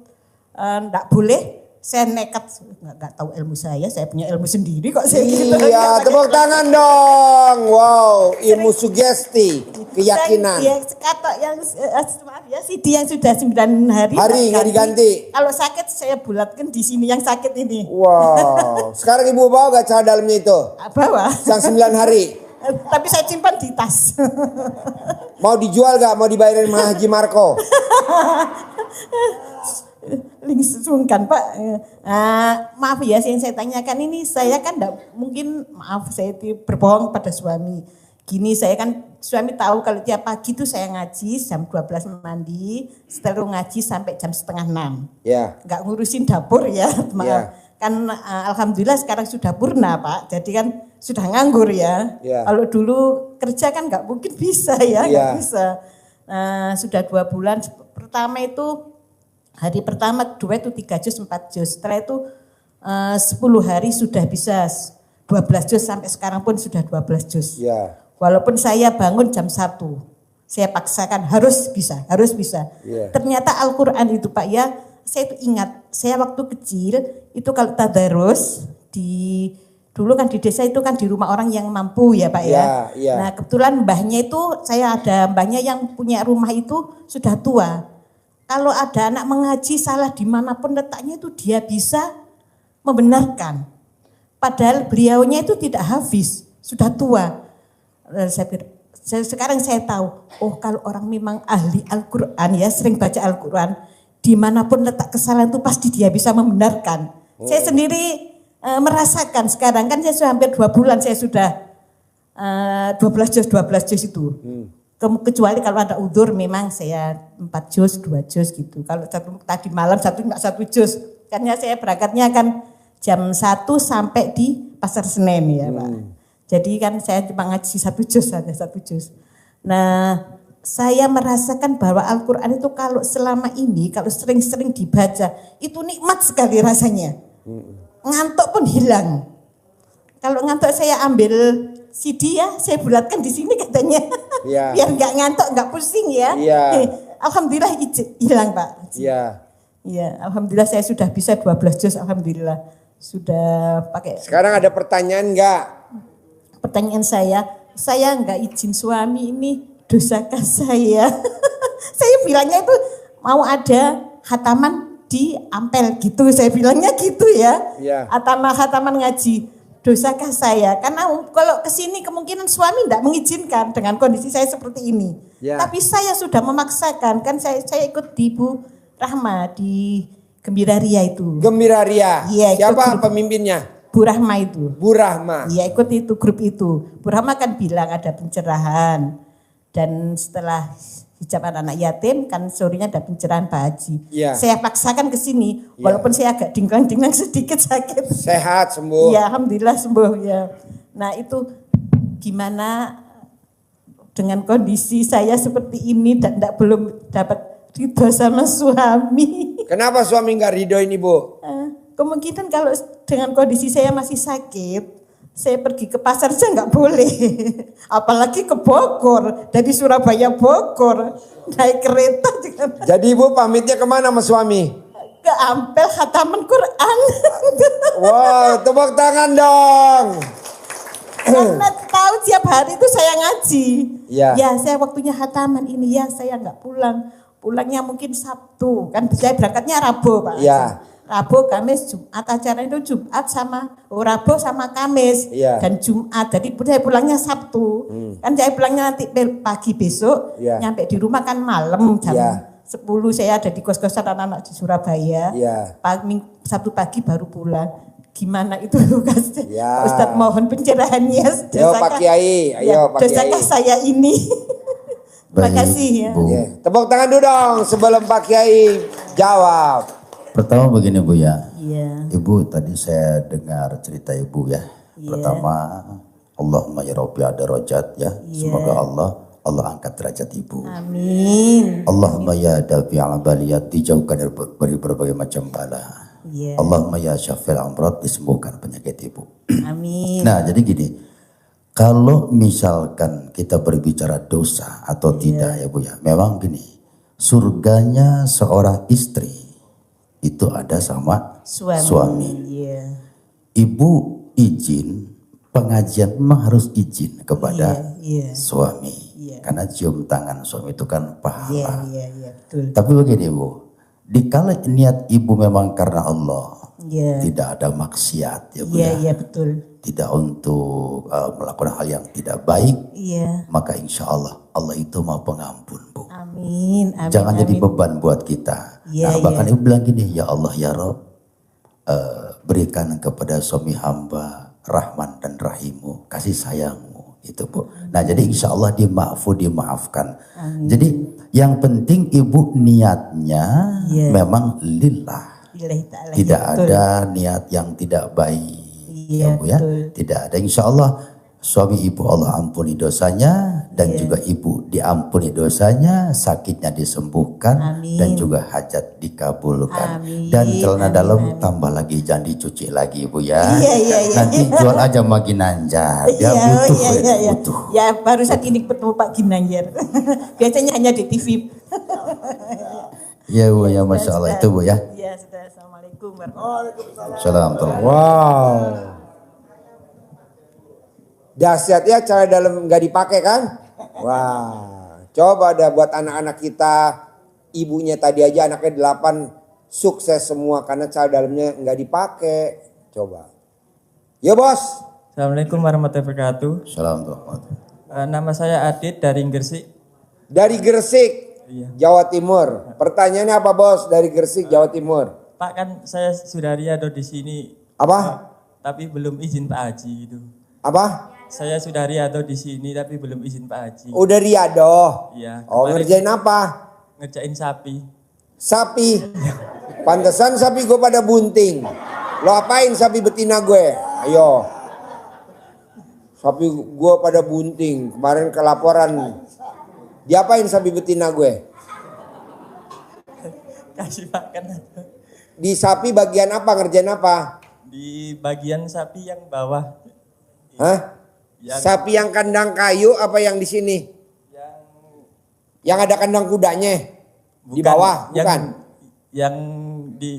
H: enggak boleh. Saya nekat, nggak tahu ilmu saya punya ilmu sendiri kok saya gitu.
C: Iya, tepuk tangan dong. Wow, ilmu sugesti, keyakinan.
H: Iya, kata yang maaf ya, CD yang sudah 9 hari.
C: Nggak diganti.
H: Kalau sakit saya bulatkan di sini yang sakit ini.
C: Wow, sekarang ibu bawa gak cara dalamnya itu?
H: Bawa.
C: Yang 9 hari.
H: Tapi saya simpan di tas.
C: Mau dijual gak? Mau dibayarin sama Haji Marco?
H: Sungkan Pak. Maaf ya yang saya tanyakan ini, saya kan enggak mungkin, maaf saya berbohong pada suami. Gini saya kan suami tahu kalau tiap pagi itu saya ngaji jam 12 mandi, setelah ngaji sampai jam setengah 6.
C: Ya.
H: Enggak ngurusin dapur ya, maaf.
C: Ya.
H: Kan alhamdulillah sekarang sudah purna Pak, jadi kan sudah nganggur ya.
C: Ya.
H: Kalau dulu kerja kan enggak mungkin bisa ya, enggak
C: Ya.
H: bisa. Sudah 2 bulan, pertama itu hari pertama, 2 itu 3 juz, 4 juz. Setelah itu 10 hari sudah bisa 12 juz, sampai sekarang pun sudah 12 juz.
C: Ya.
H: Walaupun saya bangun jam 1, saya paksakan harus bisa.
C: Ya.
H: Ternyata Al-Quran itu Pak ya, saya itu ingat, saya waktu kecil itu kalau tadarus dulu kan di desa itu kan di rumah orang yang mampu ya Pak ya.
C: Ya.
H: Nah kebetulan mbahnya itu, saya ada mbahnya yang punya rumah itu sudah tua. Kalau ada anak mengaji salah dimanapun letaknya itu dia bisa membenarkan. Padahal beliaunya itu tidak hafiz, sudah tua. Sekarang saya tahu, oh kalau orang memang ahli Al-Quran ya, sering baca Al-Quran, dimanapun letak kesalahan itu pasti dia bisa membenarkan. Saya sendiri merasakan sekarang, kan saya sudah hampir 2 bulan saya sudah 12 juz itu. Kecuali kalau ada udzur memang saya 4 juz, 2 juz gitu. Kalau tadi malam enggak 1 juz. Karena saya berangkatnya kan jam 1 sampai di Pasar Senen ya Pak. Jadi kan saya cuma ngaji 1 juz saja, 1 juz. Nah saya merasakan bahwa Al-Quran itu kalau selama ini, kalau sering-sering dibaca, itu nikmat sekali rasanya. Ngantuk pun hilang. Kalau ngantuk saya ambil CD ya, saya bulatkan di sini katanya.
C: Iya.
H: Biar nggak ngantuk, nggak pusing ya.
C: Iya.
H: Alhamdulillah hilang Pak.
C: Iya.
H: Iya, alhamdulillah saya sudah bisa 12 juz, alhamdulillah. Sudah pakai.
C: Sekarang ada pertanyaan nggak?
H: Pertanyaan saya nggak izin suami ini, dosakah saya? Saya bilangnya itu mau ada khataman di Ampel gitu, saya bilangnya gitu ya.
C: Iya.
H: Khataman ngaji. Dosakah saya? Karena kalau kesini kemungkinan suami tidak mengizinkan dengan kondisi saya seperti ini.
C: Ya.
H: Tapi saya sudah memaksakan, kan saya ikut di Bu Rahma di Gembira Ria itu.
C: Gembira Ria.
H: Iya, ikut
C: Siapa
H: grup.
C: pemimpinnya?
H: Bu Rahma itu.
C: Bu Rahma.
H: Iya ikut itu grup itu. Bu Rahma kan bilang ada pencerahan. Dan setelah hijab anak-anak yatim kan sorenya ada pencerahan Pak Haji.
C: Iya.
H: Saya paksakan ke sini
C: Iya.
H: walaupun saya agak dingklang-dingklang sedikit sakit.
C: Sehat sembuh.
H: Iya, alhamdulillah sembuh ya. Nah, itu gimana dengan kondisi saya seperti ini dan belum dapat ridho sama suami.
C: Kenapa suami nggak ridho ini Bu?
H: Kemungkinan kalau dengan kondisi saya masih sakit, saya pergi ke pasar saja nggak boleh. Apalagi ke Bogor, dari Surabaya Bogor, naik kereta juga.
C: Jadi Ibu pamitnya kemana sama suami?
H: Ke Ampel khataman Quran.
C: Wow, tepuk tangan dong.
H: Karena tahu tiap hari itu saya ngaji.
C: Iya.
H: Ya saya waktunya khataman ini ya saya nggak pulang. Pulangnya mungkin Sabtu. Kan saya berangkatnya Rabu Pak.
C: Iya.
H: Rabu, Kamis, Jumat. Acara itu Jumat sama Rabu sama Kamis.
C: Iya.
H: Dan Jumat. Jadi saya pulangnya Sabtu. Kan saya pulangnya nanti pagi besok.
C: Iya.
H: Nyampe di rumah kan malam jam
C: Iya.
H: 10 saya ada di kos-kosan anak-anak di Surabaya.
C: Iya.
H: Sabtu pagi baru pulang. Gimana itu kasih?
C: Ya.
H: Ustadz mohon pencerahannya.
C: Ayo Pak Kiai, ayo Pak Kiai.
H: Dosakah saya ini? Terima
B: Baik,
H: kasih ya.
B: Bu.
C: Ya, tepuk tangan dulu dong sebelum Pak Kiai jawab.
B: Pertama begini Bu ya.
H: Iya.
B: Ibu tadi saya dengar cerita Ibu ya.
H: Iya.
B: Pertama Allahumma ya Rabbi ada rojat ya.
H: Iya.
B: Semoga Allah angkat derajat Ibu.
H: Amin.
B: Allahumma ya dafi al-baliyat dijauhkan dari berbagai macam bala.
H: Iya.
B: Allahumma ya syafil amrad disembuhkan penyakit Ibu.
H: Amin.
B: Nah jadi gini, kalau misalkan kita berbicara dosa atau tidak ya Bu ya, memang gini, surganya seorang istri itu ada sama suami.
H: Iya.
B: Ibu izin, pengajian memang harus izin kepada
H: Iya.
B: suami.
H: Iya.
B: Karena cium tangan suami itu kan
H: Iya,
B: pahala.
H: iya, betul.
B: Tapi begini Bu, dikala niat ibu memang karena Allah,
H: Iya.
B: tidak ada maksiat ya Bu
H: Iya,
B: ya.
H: iya betul.
B: Tidak untuk melakukan hal yang tidak baik,
H: Iya.
B: maka insya Allah itu mau pengampun Bu.
H: Amin. Amin.
B: Jangan jadi
H: amin.
B: beban buat kita.
H: Iya,
B: Nah bahkan
H: iya.
B: ibu bilang gini, ya Allah ya Rob, berikan kepada suami hamba rahman dan rahimu, kasih sayangmu itu Bu. Nah jadi insya Allah dimaafkan. Jadi yang penting ibu niatnya
H: Iya.
B: memang lillah.
H: Lillahi ta'ala.
B: Tidak
H: Ya, betul.
B: ada niat yang tidak baik.
H: Iya,
B: Ya Bu ya.
H: betul.
B: Tidak ada, insya Allah suami ibu Allah ampuni dosanya dan juga ibu diampuni dosanya, sakitnya disembuhkan
H: Amin.
B: dan juga hajat dikabulkan.
H: Amin.
B: Dan celana
H: Amin,
B: dalam
H: amin.
B: tambah lagi, jangan dicuci lagi Bu ya.
H: Iya, iya, iya.
B: Nanti jual aja makin nanjar. Ya butuh,
H: iya, iya, iya.
B: butuh.
H: Ya barusan ini ketemu Pak Ginanjar. Biasanya hanya di TV.
B: Ya Bu ya, Masya Allah itu Bu ya.
H: Iya, sudah. Assalamualaikum warahmatullahi wabarakatuh.
B: Assalamualaikum.
C: Wow. Dahsyat ya cara dalam nggak dipakai kan? Wah, coba ada buat anak-anak kita, ibunya tadi aja anaknya 8 sukses semua karena cara dalamnya nggak dipakai. Coba. Ya bos.
I: Assalamualaikum warahmatullahi wabarakatuh.
B: Assalamualaikum.
I: Nama saya Adit dari Gresik.
C: Dari Gresik,
I: Iya.
C: Jawa Timur. Pertanyaannya apa bos dari Gresik, Jawa Timur?
I: Pak kan saya sudah riado di sini,
C: Apa?
I: tapi belum izin Pak Haji gitu.
C: Apa?
I: Saya sudah riado di sini tapi belum izin Pak Haji.
C: Udah riado.
I: Iya.
C: Oh,
I: kemarin
C: ngerjain apa?
I: Ngerjain sapi.
C: Sapi. Pantesan sapi gue pada bunting. Lo apain sapi betina gue? Ayo. Sapi gue pada bunting. Kemarin kelaporan. Diapain sapi betina gue?
I: Kasih makan.
C: Di sapi bagian apa? Ngerjain apa?
I: Di bagian sapi yang bawah.
C: Hah?
I: Yang-
C: Sapi yang kandang kayu apa yang di sini? Yang ada kandang kudanya? Di
I: Bukan,
C: bawah? Bukan?
I: Yang di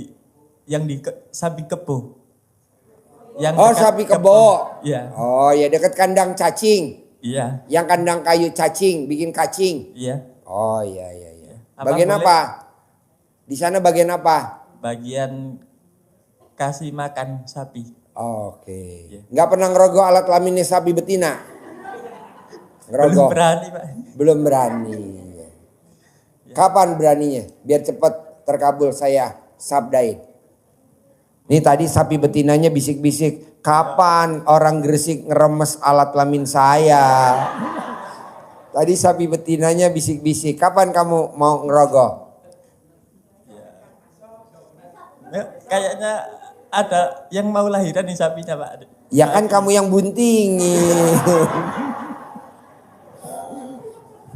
I: sapi kebo. Yang
C: Oh,
I: dekat
C: sapi kebo.
I: Iya.
C: Oh, ya dekat kandang cacing.
I: Iya.
C: Yang kandang kayu cacing, bikin kacing.
I: Iya.
C: Oh, iya iya iya.
I: Apa
C: Bagian
I: boleh?
C: apa? Di sana bagian apa?
I: Bagian kasih makan sapi.
C: Oke. Nggak pernah ngerogoh alat kelaminnya sapi betina? Ngerogoh?
I: Belum berani Pak.
C: Belum berani. Kapan beraninya? Biar cepat terkabul saya sabdain. Ini tadi sapi betinanya bisik-bisik. Kapan orang Gresik ngeremes alat kelamin saya? Tadi sapi betinanya bisik-bisik. Kapan kamu mau ngerogoh?
I: Ya, kayaknya ada yang mau lahiran nih sapinya Pak.
C: Ya kan kamu yang buntingin.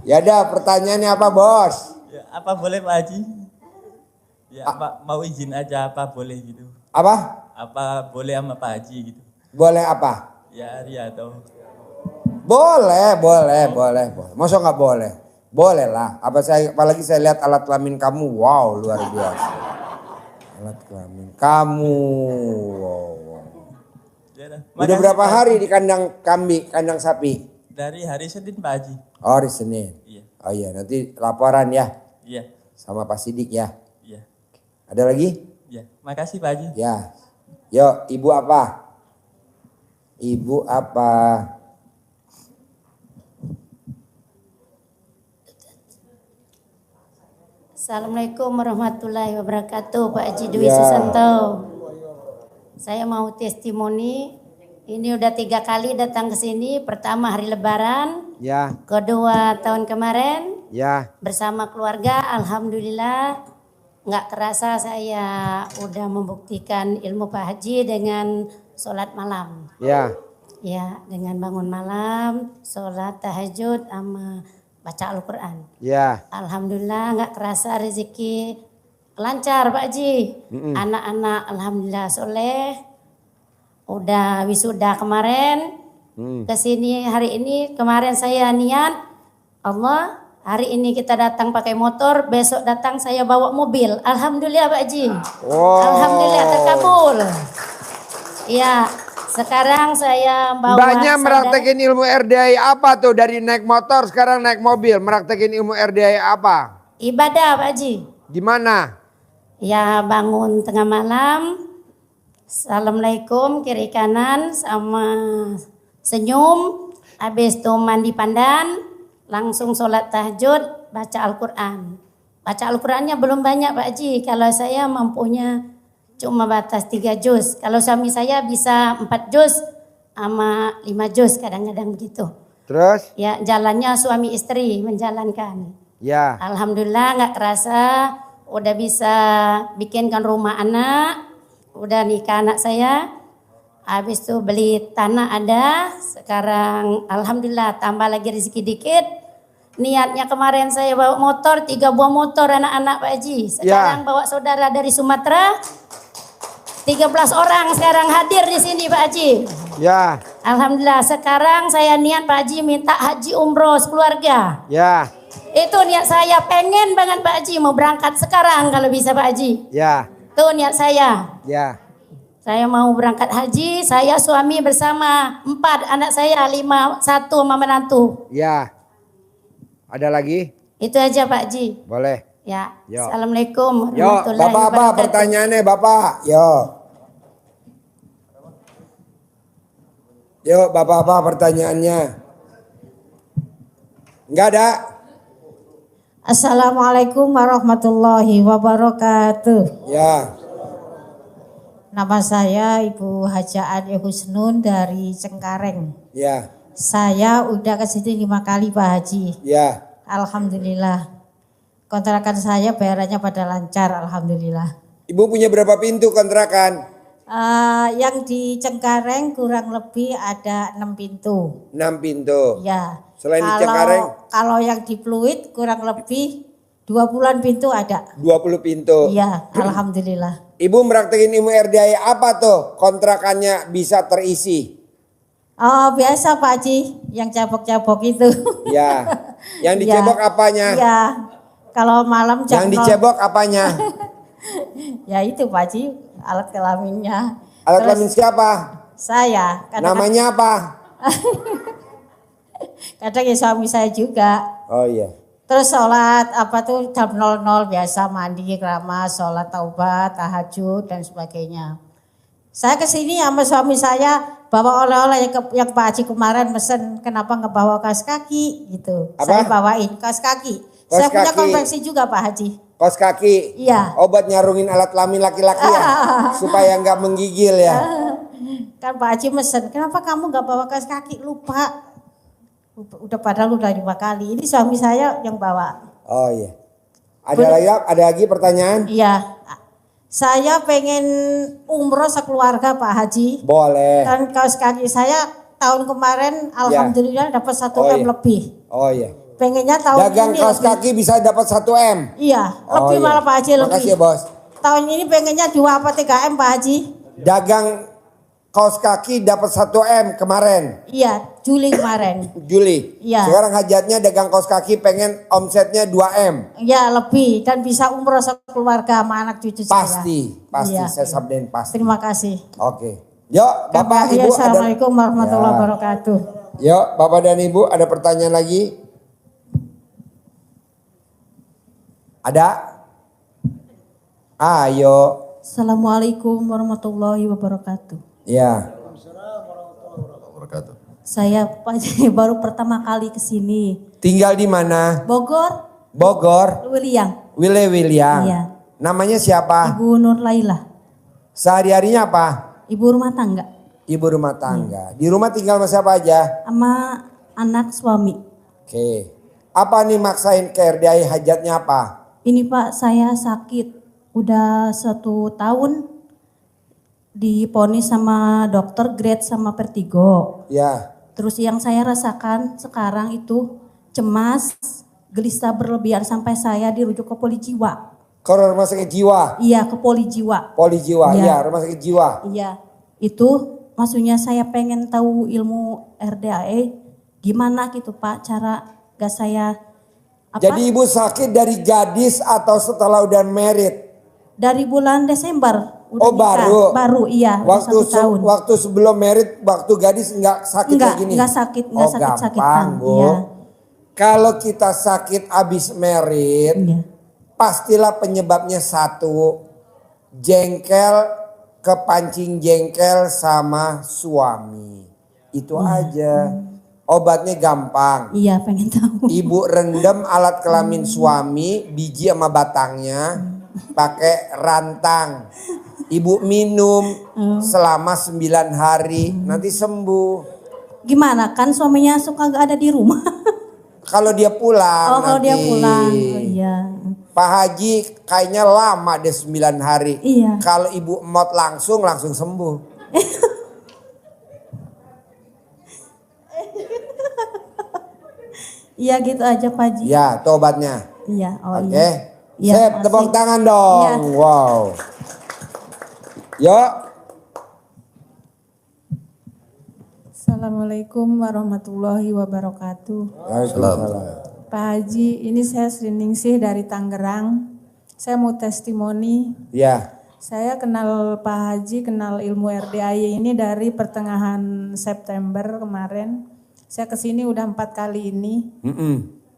C: Ya dah, pertanyaannya apa bos?
I: Ya, apa boleh Pak Haji? Ya Pak, mau izin aja apa boleh gitu.
C: Apa?
I: Apa boleh sama Pak Haji gitu.
C: Boleh apa?
I: Ya riado.
C: Boleh. Masa nggak boleh? Boleh lah. Apalagi saya lihat alat kelamin kamu, wow luar biasa. Alat kelamin kamu, wow.
I: Ya dah.
C: Udah
I: Makasih,
C: berapa
I: Pak.
C: hari di kandang sapi?
I: Dari hari Senin Pak Haji.
C: Oh, hari Senin.
I: Iya.
C: Oh iya, nanti laporan ya
I: Iya.
C: sama Pak Sidik ya.
I: Iya.
C: Ada lagi?
I: Iya. Makasih Pak Haji.
C: Ya. Yuk, ibu apa? Ibu apa?
J: Assalamualaikum warahmatullahi wabarakatuh, Pak Haji Dwi
C: Ya.
J: Susanto. Saya mau testimoni. Ini udah 3 kali datang ke sini. Pertama hari Lebaran,
C: Ya,
J: kedua tahun kemarin
C: ya.
J: bersama keluarga. Alhamdulillah, nggak kerasa saya udah membuktikan ilmu Pak Haji dengan sholat malam.
C: Ya,
J: Ya, dengan bangun malam, sholat tahajud, sama baca Al-Quran.
C: ya.
J: Alhamdulillah nggak kerasa rezeki lancar Pak Haji. Anak-anak alhamdulillah soleh. Udah wisuda kemarin. Kesini hari ini, kemarin saya niat Allah hari ini kita datang pakai motor, besok datang saya bawa mobil. Alhamdulillah Pak Haji.
C: Wow.
J: Alhamdulillah terkabul. Ya, sekarang saya bawa
C: Mbaknya
J: saudara-
C: meraktekin ilmu RDI apa tuh? Dari naik motor sekarang naik mobil. Meraktekin ilmu RDI apa?
J: ibadah Pak Haji.
C: Di mana?
J: Ya bangun tengah malam, Assalamualaikum kiri kanan sama senyum, habis itu mandi pandan, langsung sholat tahajud, baca Al-Quran. Baca Al-Qurannya belum banyak Pak Haji, kalau saya mampunya cuma batas 3 juz. Kalau suami saya bisa 4 juz sama 5 juz kadang-kadang begitu.
C: Terus?
J: Ya jalannya suami istri menjalankan.
C: Ya.
J: Alhamdulillah nggak kerasa udah bisa bikinkan rumah anak, udah nikah anak saya, habis itu beli tanah ada, sekarang alhamdulillah tambah lagi rezeki dikit. Niatnya kemarin saya bawa motor, 3 buah motor anak-anak Pak Haji, sekarang bawa saudara dari Sumatera, 13 orang sekarang hadir di sini Pak Haji.
C: Ya.
J: Alhamdulillah sekarang saya niat Pak Haji minta haji umroh sekeluarga.
C: Ya.
J: Itu niat saya, pengen banget Pak Haji mau berangkat sekarang kalau bisa Pak Haji.
C: Ya.
J: Itu niat saya.
C: Ya.
J: Saya mau berangkat haji, saya suami bersama 4 anak saya, 5, 1 sama menantu.
C: Ya. Ada lagi?
J: Itu aja Pak Haji.
C: Boleh.
J: Ya.
C: Yo.
J: Assalamualaikum
C: Yo,
J: warahmatullahi
C: Bapak apa
J: wabarakatuh.
C: pertanyaannya Bapak? Yo. Yo, Bapak apa pertanyaannya? Enggak ada?
H: Assalamualaikum warahmatullahi wabarakatuh.
C: Ya.
H: Nama saya Ibu Haja Ade Husnun dari Cengkareng.
C: Ya.
J: Saya udah ke situ 5 kali Pak Haji.
C: Ya.
J: Alhamdulillah. Kontrakan saya bayarannya pada lancar, alhamdulillah.
C: Ibu punya berapa pintu kontrakan?
J: Yang di Cengkareng kurang lebih ada 6 pintu.
C: 6 pintu.
J: Ya.
C: Selain di Cengkareng?
J: Kalau yang di Pluit kurang lebih 20-an pintu ada.
C: 20 pintu.
J: Iya, alhamdulillah.
C: Ibu meraktekin ilmu RDI apa tuh kontrakannya bisa terisi?
J: Oh biasa Pak Haji, yang cabok-cabok itu.
C: Ya. Yang dicebok apanya?
J: Iya. Kalau malam
C: Yang dicebok apanya?
J: Ya itu Pak Haji, alat kelaminnya.
C: Alat kelamin siapa?
J: Saya.
C: Namanya apa?
J: Kadang ya suami saya juga.
C: Oh iya.
J: Terus sholat apa tuh jam 00 biasa mandi, keramas, sholat taubat, tahajud dan sebagainya. Saya kesini sama suami saya bawa oleh-oleh yang Pak Haji kemarin mesen, kenapa nggak bawa kaos kaki gitu.
C: Apa?
J: Saya bawain kaos kaki.
C: Kaos
J: Saya punya
C: kaki.
J: konveksi juga Pak Haji.
C: Kaos kaki.
J: Iya.
C: Obat nyarungin alat kelamin laki-laki ya. Supaya nggak menggigil ya.
J: Kan Pak Haji mesen, kenapa kamu nggak bawa kaos kaki? Lupa. Udah padahal udah 5 kali. Ini suami saya yang bawa.
C: Oh iya. Ada lagi pertanyaan?
J: Iya. Saya pengen umroh sekeluarga Pak Haji.
C: Boleh.
J: Dan kaos kaki saya tahun kemarin alhamdulillah dapat 1 M lebih.
C: Oh iya.
J: Pengennya tahun
C: Dagang
J: ini
C: kaos
J: lebih.
C: kaki bisa dapat 1 M.
J: Iya,
C: Oh,
J: lebih
C: iya.
J: malah Pak Haji lebih.
C: Makasih ya bos.
J: Tahun ini pengennya 2 apa 3 M Pak Haji.
C: Dagang kaos kaki dapat 1 M kemarin.
J: Iya, Juli kemarin.
C: Juli.
J: Iya.
C: Sekarang hajatnya dagang kaos kaki pengen omsetnya 2 M.
J: Iya lebih dan bisa umroh sekeluarga sama anak cucu saya.
C: Pasti.
J: Iya.
C: Saya sabdain pasti.
J: Terima kasih.
C: Oke. Yuk Bapak Ibu ada.
J: Assalamualaikum warahmatullahi
C: Ya.
J: wabarakatuh.
C: Yuk Bapak dan Ibu ada pertanyaan lagi? Ada? Ayo.
K: Assalamualaikum warahmatullahi wabarakatuh.
C: Ya.
K: Saya Pak Haji baru pertama kali ke sini.
C: Tinggal di mana?
K: Bogor,
C: Bogor.
K: William.
C: William.
K: Iya.
C: Namanya siapa?
K: Ibu Nur Laila.
C: Sehari-harinya apa?
K: Ibu rumah tangga.
C: Ibu rumah tangga. Di rumah tinggal sama siapa aja?
K: Sama anak suami.
C: Oke. Apa nih maksain ke RDI hajatnya apa?
K: Ini Pak saya sakit. Udah 1 tahun diponis sama dokter grade sama vertigo.
C: Ya.
K: Terus yang saya rasakan sekarang itu cemas, gelisah berlebihan sampai saya dirujuk ke poli jiwa.
C: Ke rumah sakit jiwa?
K: Iya ke poli jiwa.
C: Poli jiwa,
K: Iya.
C: iya rumah sakit jiwa.
K: Iya, itu maksudnya saya pengen tahu ilmu RDAE gimana gitu Pak cara gak saya apa?
C: Jadi ibu sakit dari gadis atau setelah udah married?
K: Dari bulan Desember. Udah
C: Oh
K: nikah.
C: baru?
K: Baru iya, udah
C: Waktu
K: 1 tahun.
C: waktu sebelum married, waktu gadis nggak sakit
K: Enggak,
C: kayak gini?
K: enggak sakit, enggak
C: Oh
K: sakit-sakitan.
C: gampang Bu.
K: Iya.
C: Kalau kita sakit abis married,
K: Iya.
C: pastilah penyebabnya satu, jengkel, kepancing jengkel sama suami. Itu aja. Obatnya gampang.
K: Iya, pengen tahu.
C: Ibu rendam alat kelamin suami, biji sama batangnya, pakai rantang. Ibu minum selama 9 hari, nanti sembuh.
K: Gimana kan suaminya suka gak ada di rumah?
C: Kalau dia pulang
K: Oh, kalau
C: nanti.
K: dia pulang. Oh, iya.
C: Pak Haji kayaknya lama deh 9 hari.
K: Iya.
C: Kalau ibu emot langsung sembuh.
K: Iya gitu aja Pak Haji.
C: Ya, itu obatnya.
K: Iya, oh
C: Oke.
K: iya. Iya,
C: Sip,
K: makasih.
C: tepuk tangan dong.
K: Iya.
C: Wow. Yuk.
L: Assalamualaikum warahmatullahi wabarakatuh.
C: Waalaikumsalam.
L: Pak Haji, ini saya Sri Ningsih dari Tangerang. Saya mau testimoni.
C: Ya.
L: Saya kenal Pak Haji, kenal ilmu RDAI ini dari pertengahan September kemarin. Saya kesini udah 4 kali ini.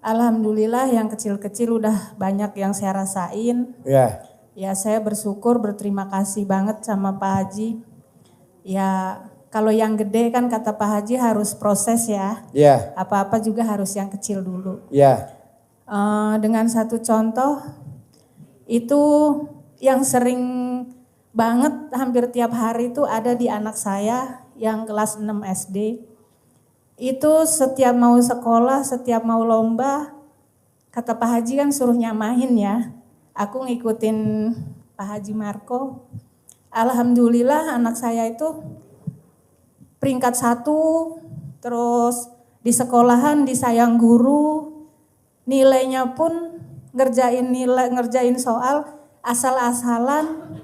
L: Alhamdulillah yang kecil-kecil udah banyak yang saya rasain.
C: Ya.
L: Ya saya bersyukur, berterima kasih banget sama Pak Haji. Ya kalau yang gede kan kata Pak Haji harus proses ya.
C: Ya.
L: Apa-apa juga harus yang kecil dulu.
C: Ya.
L: Dengan satu contoh, itu yang sering banget hampir tiap hari itu ada di anak saya yang kelas 6 SD. Itu setiap mau sekolah, setiap mau lomba, kata Pak Haji kan suruh nyamahin ya. Aku ngikutin Pak Haji Marco. Alhamdulillah anak saya itu peringkat 1, terus di sekolahan disayang guru, nilainya pun ngerjain soal asal-asalan,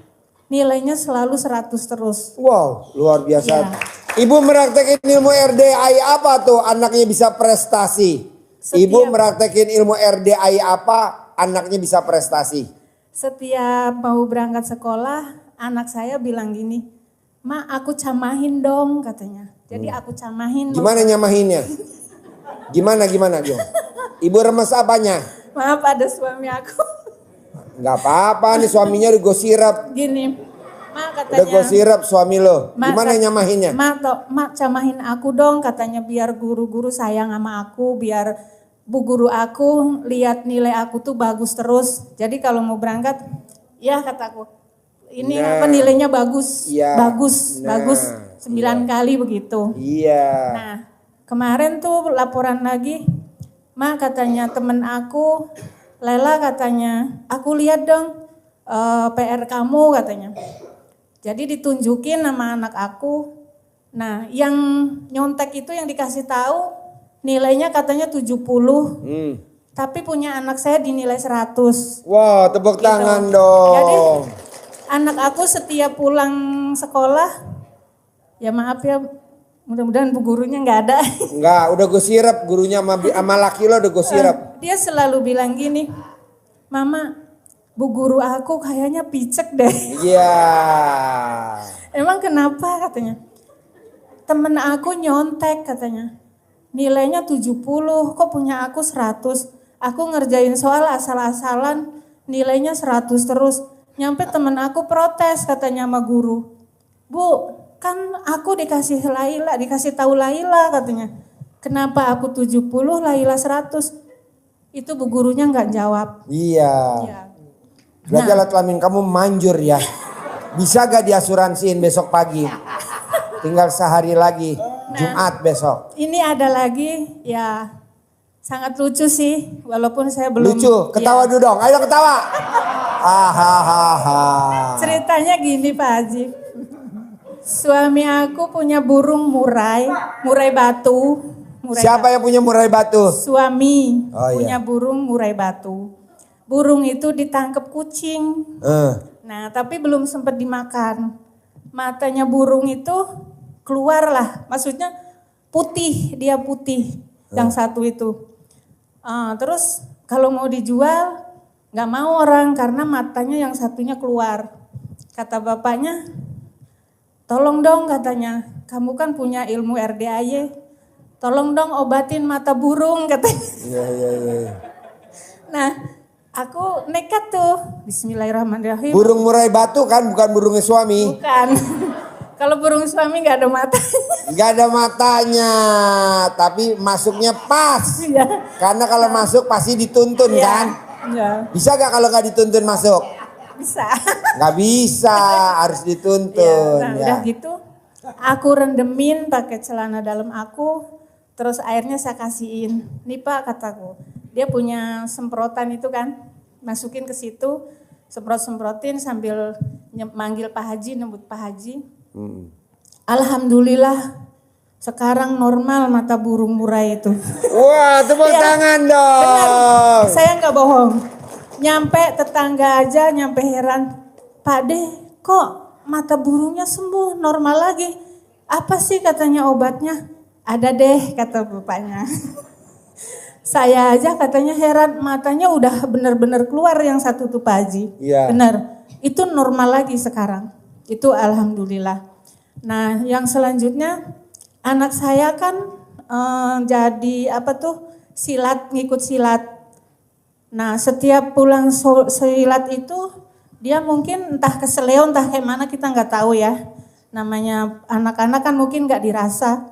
L: nilainya selalu 100 terus.
C: Wow, luar biasa.
L: Iya.
C: Ibu meraktekin ilmu RDI apa tuh anaknya bisa prestasi? Ibu meraktekin ilmu RDI apa anaknya bisa prestasi?
L: Setiap mau berangkat sekolah, anak saya bilang gini, "Ma, aku camahin dong," katanya. Jadi aku camahin.
C: Gimana nyamahinnya? Gimana Gio? Ibu remes apanya?
L: Maaf, ada suami aku.
C: Gak apa-apa nih, suaminya udah gosirap.
L: Gini, Ma katanya.
C: Udah gosirap suami lo. Gimana nyamahinnya?
L: Ma, camahin aku dong katanya, biar guru-guru sayang sama aku, biar bu guru aku lihat nilai aku tuh bagus terus. Jadi kalau mau berangkat, ya kataku, ini nilainya bagus, bagus, 9 kali begitu.
C: Iya.
L: Nah, kemarin tuh laporan lagi, Ma katanya temen aku, Lela katanya, aku lihat dong PR kamu katanya. Jadi ditunjukin nama anak aku. Nah, yang nyontek itu yang dikasih tahu nilainya katanya 70. Tapi punya anak saya dinilai 100.
C: Wow, tepuk tangan dong.
L: Jadi anak aku setiap pulang sekolah, ya maaf ya, mudah-mudahan bu gurunya nggak ada.
C: Nggak, udah gue sirap gurunya sama laki lo udah gue sirap.
L: Dia selalu bilang gini, Mama, bu guru aku kayaknya picek deh.
C: Iya.
L: Emang kenapa katanya? Temen aku nyontek katanya. Nilainya 70, kok punya aku 100. Aku ngerjain soal asal-asalan, nilainya 100 terus. Nyampe temen aku protes katanya sama guru. Bu, kan aku dikasih tahu Laila katanya. Kenapa aku 70, Laila 100? Itu bu gurunya nggak jawab.
C: Iya. Berarti alat kelamin kamu manjur ya. Bisa gak diasuransiin besok pagi? Tinggal sehari lagi, Jumat besok.
L: Ini ada lagi, ya sangat lucu sih, walaupun saya belum.
C: Lucu, ketawa dulu dong, ayo ketawa.
L: Ceritanya gini Pak Haji. Suami aku punya burung murai batu.
C: Siapa yang punya murai batu?
L: Suami
C: iya.
L: punya burung murai batu. Burung itu ditangkap kucing. Nah, tapi belum sempat dimakan. Matanya burung itu keluar lah, maksudnya putih, dia putih. Yang satu itu. Terus kalau mau dijual, nggak mau orang karena matanya yang satunya keluar. Kata bapaknya, tolong dong katanya, kamu kan punya ilmu RDAY, tolong dong obatin mata burung katanya.
C: Iya.
L: Nah, aku nekat tuh, bismillahirrahmanirrahim.
C: Burung murai batu kan, bukan burungnya suami?
L: Bukan. Kalau burung suami nggak ada mata.
C: Nggak ada matanya, tapi masuknya pas.
L: Iya.
C: Karena kalau masuk pasti dituntun kan?
L: Iya.
C: Bisa gak kalau nggak dituntun masuk?
L: Bisa.
C: Nggak bisa, harus dituntun.
L: Nah, udah gitu, aku rendemin pakai celana dalam aku, terus airnya saya kasihin. Nih Pak kataku, dia punya semprotan itu kan, masukin ke situ, semprot-semprotin sambil manggil Pak Haji, nembut Pak Haji. Alhamdulillah sekarang normal mata burung murai itu.
C: Wah, tepuk tangan dong.
L: Benar, saya nggak bohong. Nyampe tetangga aja nyampe heran, Pak Deh kok mata burungnya sembuh normal lagi. Apa sih katanya obatnya? Ada deh kata bapaknya. Saya aja katanya heran, matanya udah benar-benar keluar yang satu tuh Pak Haji.
C: Iya.
L: Benar, itu normal lagi sekarang. Itu alhamdulillah. Nah yang selanjutnya anak saya kan jadi silat, ngikut silat. Nah setiap pulang silat itu dia mungkin entah keseleo entah kayak mana kita nggak tahu ya. Namanya anak-anak kan mungkin nggak dirasa.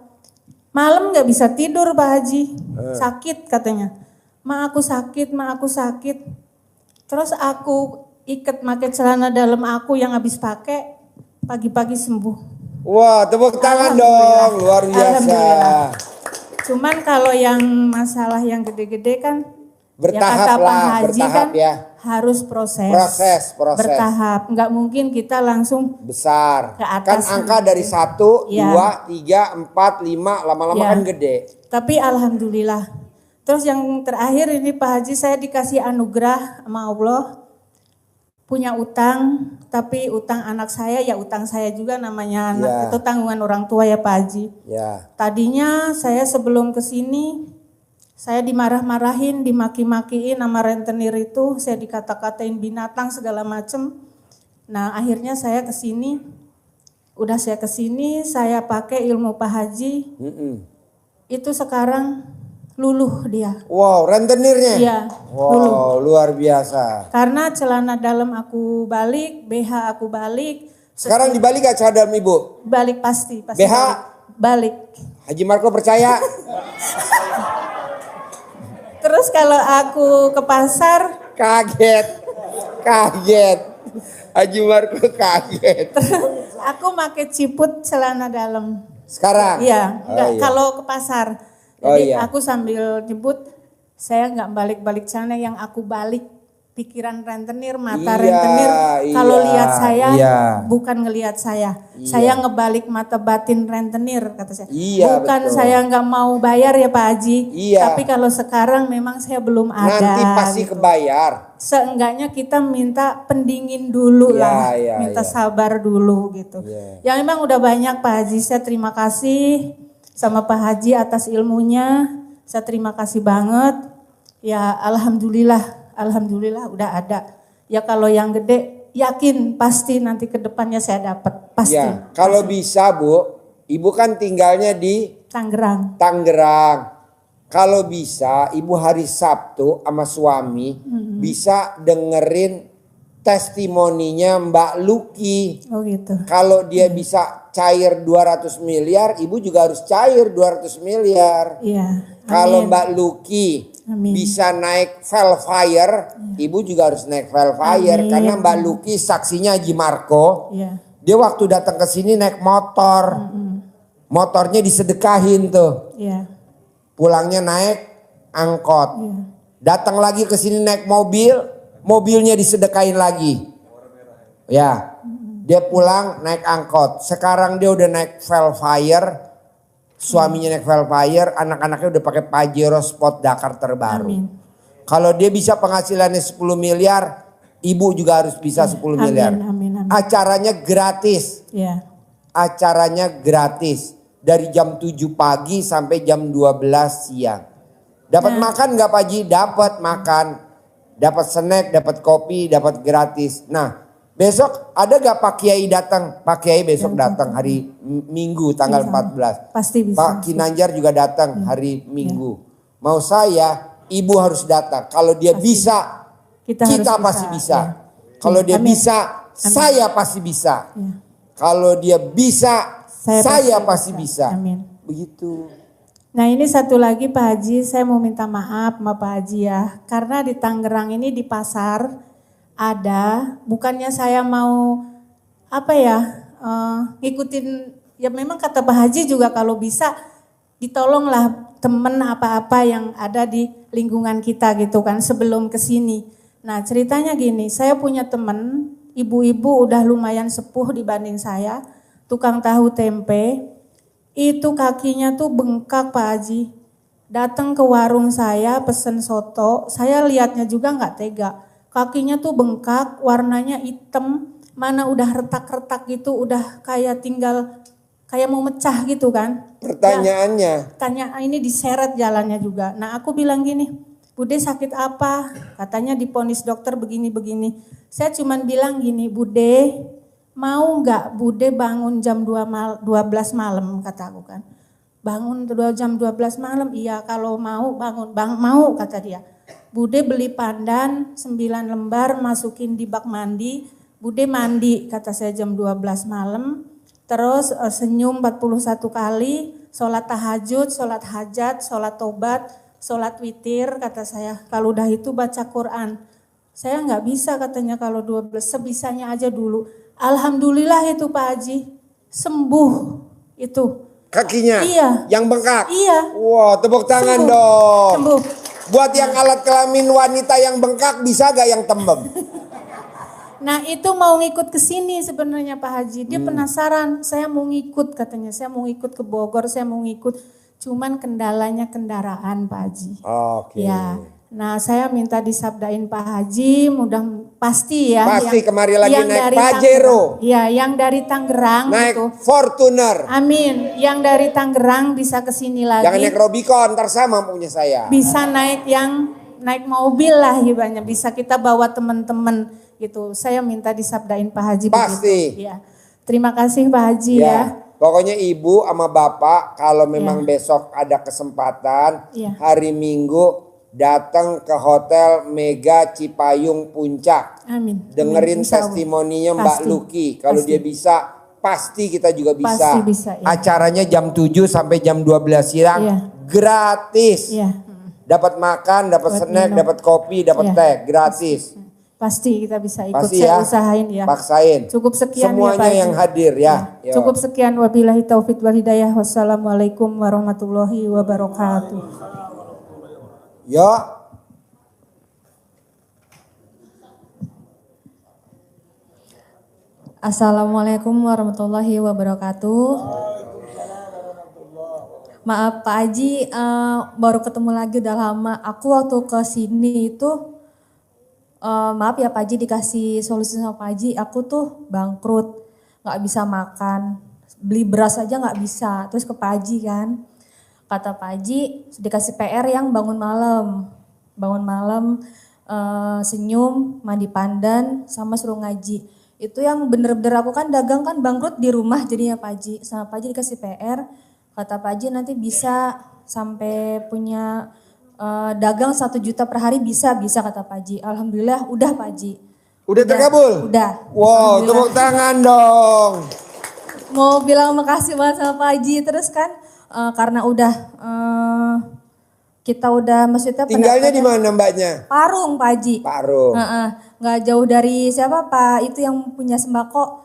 L: Malam nggak bisa tidur Pak Haji, sakit katanya. Ma aku sakit. Terus aku ikat pakai celana dalam aku yang habis pakai, pagi-pagi sembuh.
C: Wah, tepuk tangan dong, luar biasa.
L: Cuman kalau yang masalah yang gede-gede kan
C: Bertahap
L: ya kata Pak
C: lah,
L: Haji
C: bertahap
L: kan
C: ya.
L: harus proses.
C: Proses.
L: Bertahap. Nggak mungkin kita langsung
C: Besar.
L: ke atas.
C: Kan angka dari 1,
L: Ya.
C: 2, 3, 4, 5, lama-lama
L: Ya.
C: kan gede.
L: Tapi alhamdulillah. Terus yang terakhir ini Pak Haji, saya dikasih anugerah sama Allah. Punya utang, tapi utang anak saya ya utang saya juga namanya anak.
C: Ya.
L: Itu tanggungan orang tua ya Pak Haji.
C: Ya.
L: Tadinya saya sebelum ke sini saya dimarah-marahin, dimaki-makiin sama rentenir itu, saya dikata-katain binatang segala macem. Nah akhirnya saya ke sini, udah saya ke sini, saya pakai ilmu Pak Haji, itu sekarang luluh dia.
C: Wow, rentenirnya?
L: Iya, luluh.
C: Wow, luar biasa.
L: Karena celana dalam aku balik, BH aku balik.
C: Sekarang dibalik gak celana dalam ibu?
L: Balik pasti.
C: BH?
L: Balik.
C: Haji Marco percaya?
L: Terus kalau aku ke pasar.
C: Kaget. Haji Marco kaget.
L: Aku pakai ciput celana dalam.
C: Sekarang?
L: Iya, enggak,
C: iya.
L: kalau ke pasar.
C: Oh,
L: Jadi
C: iya.
L: aku sambil jemput, saya nggak balik-balik celana, yang aku balik pikiran rentenir, mata
C: Iya,
L: rentenir. Kalau
C: iya,
L: lihat saya,
C: iya.
L: bukan ngelihat saya.
C: Iya.
L: Saya ngebalik mata batin rentenir, kata saya.
C: Iya,
L: Bukan
C: betul.
L: saya nggak mau bayar ya Pak Haji.
C: Iya.
L: Tapi kalau sekarang memang saya belum ada.
C: Nanti pasti
L: gitu.
C: kebayar.
L: Seenggaknya kita minta pendingin dulu
C: Iya,
L: lah,
C: iya,
L: minta
C: iya.
L: sabar dulu gitu.
C: Iya.
L: Yang memang udah banyak Pak Haji, saya terima kasih sama Pak Haji atas ilmunya, saya terima kasih banget. Ya alhamdulillah udah ada. Ya kalau yang gede yakin pasti nanti ke depannya saya dapat, pasti.
C: Ya, kalau bisa Bu, Ibu kan tinggalnya di
L: Tangerang.
C: Kalau bisa Ibu hari Sabtu sama suami bisa dengerin testimoninya Mbak Luki.
L: Oh gitu.
C: Kalau dia bisa cair 200 miliar, Ibu juga harus cair 200 miliar.
L: Iya.
C: Kalau
L: amin.
C: Mbak Luki
L: Amin.
C: bisa naik Velfire, Ibu juga harus naik Velfire.
L: Amin.
C: Karena Mbak Luki saksinya Haji Marco.
L: Iya.
C: Dia waktu datang ke sini naik motor. Motornya disedekahin tuh.
L: Iya.
C: Pulangnya naik angkot.
L: Iya.
C: Datang lagi ke sini naik mobil, mobilnya disedekahin lagi. Ya. Dia pulang naik angkot. Sekarang dia udah naik Velfire. Suaminya naik Velfire, anak-anaknya udah pakai Pajero Sport Dakar terbaru.
L: Amin.
C: Kalau dia bisa penghasilannya 10 miliar, ibu juga harus bisa 10 miliar.
L: Amin.
C: Acaranya gratis.
L: Iya.
C: Acaranya gratis. Dari jam 7 pagi sampai jam 12 siang. Dapat makan nggak Pak Haji? Dapat makan. Dapat snack, dapat kopi, dapat gratis. Nah, besok ada gak Pak Kiai datang? Pak Kiai besok datang hari Minggu tanggal 14.
L: Pasti bisa.
C: Pak Kinanjar juga datang hari Minggu. Mau saya, Ibu harus datang. Kalau dia bisa,
L: Kita
C: kita
L: harus
C: pasti bisa.
L: Ya.
C: Kalau dia
L: Amin.
C: bisa, saya pasti bisa.
L: Ya.
C: Kalau dia bisa, saya pasti bisa.
L: Amin.
C: Begitu.
L: Nah ini satu lagi Pak Haji, saya mau minta maaf sama Pak Haji ya. Karena di Tangerang ini di pasar ada, bukannya saya mau ngikutin, ya memang kata Pak Haji juga kalau bisa ditolonglah temen apa-apa yang ada di lingkungan kita gitu kan sebelum kesini. Nah ceritanya gini, saya punya temen, ibu-ibu udah lumayan sepuh dibanding saya, tukang tahu tempe. Itu kakinya tuh bengkak Pak Haji. Datang ke warung saya pesen soto, saya lihatnya juga nggak tega. Kakinya tuh bengkak, warnanya hitam, mana udah retak-retak gitu, udah kayak mau mecah gitu kan.
C: Pertanyaannya.
L: Tanya ini diseret jalannya juga. Nah aku bilang gini, Bude sakit apa? Katanya diponis dokter begini-begini. Saya cuman bilang gini, Bude mau nggak Bude bangun jam 12 malam kata aku kan. Bangun jam 12 malam, iya kalau mau bangun, mau kata dia. Bude beli pandan 9 lembar masukin di bak mandi, Bude mandi kata saya jam 12 malam. Terus senyum 41 kali, sholat tahajud, sholat hajat, sholat tobat, sholat witir kata saya. Kalau udah itu baca Quran. Saya nggak bisa katanya kalau 12, sebisanya aja dulu. Alhamdulillah itu Pak Haji, sembuh itu.
C: Kakinya?
K: Iya.
C: Yang bengkak?
K: Iya.
C: Wah, tepuk tangan
K: Sembuh.
C: dong.
K: Sembuh.
C: Buat yang alat kelamin wanita yang bengkak bisa gak yang tembem?
L: Nah itu mau ngikut ke sini sebenarnya Pak Haji. Dia penasaran, saya mau ngikut katanya. Saya mau ngikut ke Bogor, saya mau ngikut. Cuman kendalanya kendaraan Pak Haji.
C: Oke.
L: Ya. Nah saya minta disabdain Pak Haji, mudah pasti ya.
C: Pasti kemari lagi
L: yang
C: naik
L: dari
C: Pajero.
L: Iya, yang dari Tangerang
C: Naik
L: gitu.
C: Fortuner.
L: Amin. Yang dari Tangerang bisa ke sini lagi.
C: Jangan naik Robicon, ntar sama punya saya.
L: Bisa naik mobil lah ibaratnya. Bisa kita bawa teman-teman gitu. Saya minta disabdain Pak Haji
C: Pasti.
L: begitu. Ya. Terima kasih Pak Haji ya.
C: Pokoknya ibu sama bapak kalau memang besok ada kesempatan
L: Iya.
C: hari Minggu datang ke Hotel Mega Cipayung Puncak.
L: Amin.
C: Dengerin
L: Amin. Insya Allah.
C: testimoninya Mbak
L: Pasti.
C: Lucky. Kalau
L: Pasti.
C: dia bisa, pasti kita juga bisa.
L: Pasti bisa, ya.
C: Acaranya jam 7 sampai jam 12 siang.
L: Iya.
C: Gratis.
L: Iya.
C: Dapat makan, dapat
L: Buat
C: snack,
L: minum.
C: dapat kopi, dapat
L: Iya.
C: teh. Gratis.
L: Pasti kita bisa ikut.
C: Pasti
L: Saya
C: ya.
L: usahain ya.
C: Paksain.
L: Cukup sekian
C: semuanya
L: ya Pak Haji.
C: yang hadir ya. Yo.
L: Cukup sekian wabillahi taufik wal hidayah. Wassalamualaikum warahmatullahi wabarakatuh.
C: Yo.
M: Assalamualaikum warahmatullahi wabarakatuh. Maaf Pak Haji, baru ketemu lagi udah lama. Aku waktu ke sini itu, maaf ya Pak Haji dikasih solusi sama Pak Haji. Aku tuh bangkrut, nggak bisa makan, beli beras aja nggak bisa. Terus ke Pak Haji kan, kata Pak Haji dikasih PR yang bangun malam, senyum, mandi pandan, sama suruh ngaji. Itu yang bener-bener aku kan dagang kan bangkrut di rumah jadinya Pak Haji. Sama Pak Haji dikasih PR, kata Pak Haji nanti bisa sampai punya dagang 1 juta per hari bisa kata Pak Haji. Alhamdulillah udah Pak Haji.
C: Udah terkabul?
M: Udah.
C: Wow, tepuk tangan dong.
M: Mau bilang makasih banget sama Pak Haji terus kan karena udah kita udah maksudnya
C: Tinggalnya di mana mbaknya?
M: Parung Pak Haji.
C: Parung.
M: Nggak jauh dari siapa Pak itu yang punya sembako.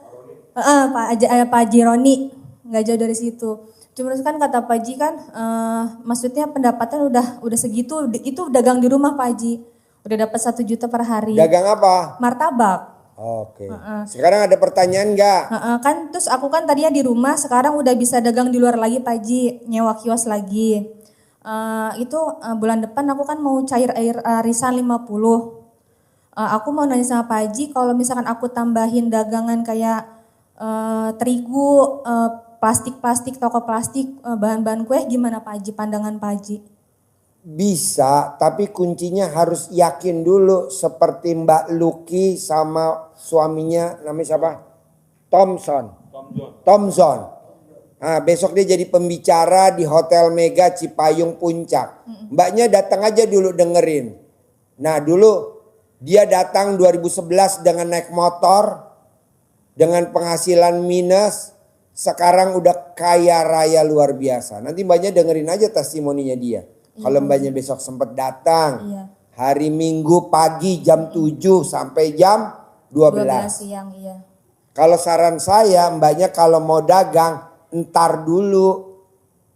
M: Pak Haji Roni, nggak jauh dari situ. Cuma kan kata Pak Haji kan, maksudnya pendapatan udah segitu, itu dagang di rumah Pak Haji. Udah dapat 1 juta per hari.
C: Dagang apa?
M: Martabak.
C: Oke. Sekarang ada pertanyaan nggak?
M: Kan terus aku kan tadinya di rumah, sekarang udah bisa dagang di luar lagi Pak Haji, nyewa kios lagi. Itu bulan depan aku kan mau cair air arisan 50. Aku mau nanya sama Pak Haji, kalau misalkan aku tambahin dagangan kayak terigu, plastik-plastik, toko plastik, bahan-bahan kue gimana Pak Haji, pandangan Pak Haji?
C: Bisa, tapi kuncinya harus yakin dulu seperti Mbak Lucky sama suaminya namanya siapa? Thomson. Nah, besok dia jadi pembicara di Hotel Mega Cipayung Puncak. Mbaknya datang aja dulu dengerin. Nah dulu dia datang 2011 dengan naik motor, dengan penghasilan minus, sekarang udah kaya raya luar biasa. Nanti mbaknya dengerin aja testimoninya dia. Kalau mbaknya besok sempat datang, hari Minggu pagi jam 7 sampai jam 12.
M: 12 siang, iya.
C: Kalau saran saya mbaknya kalau mau dagang, entar dulu.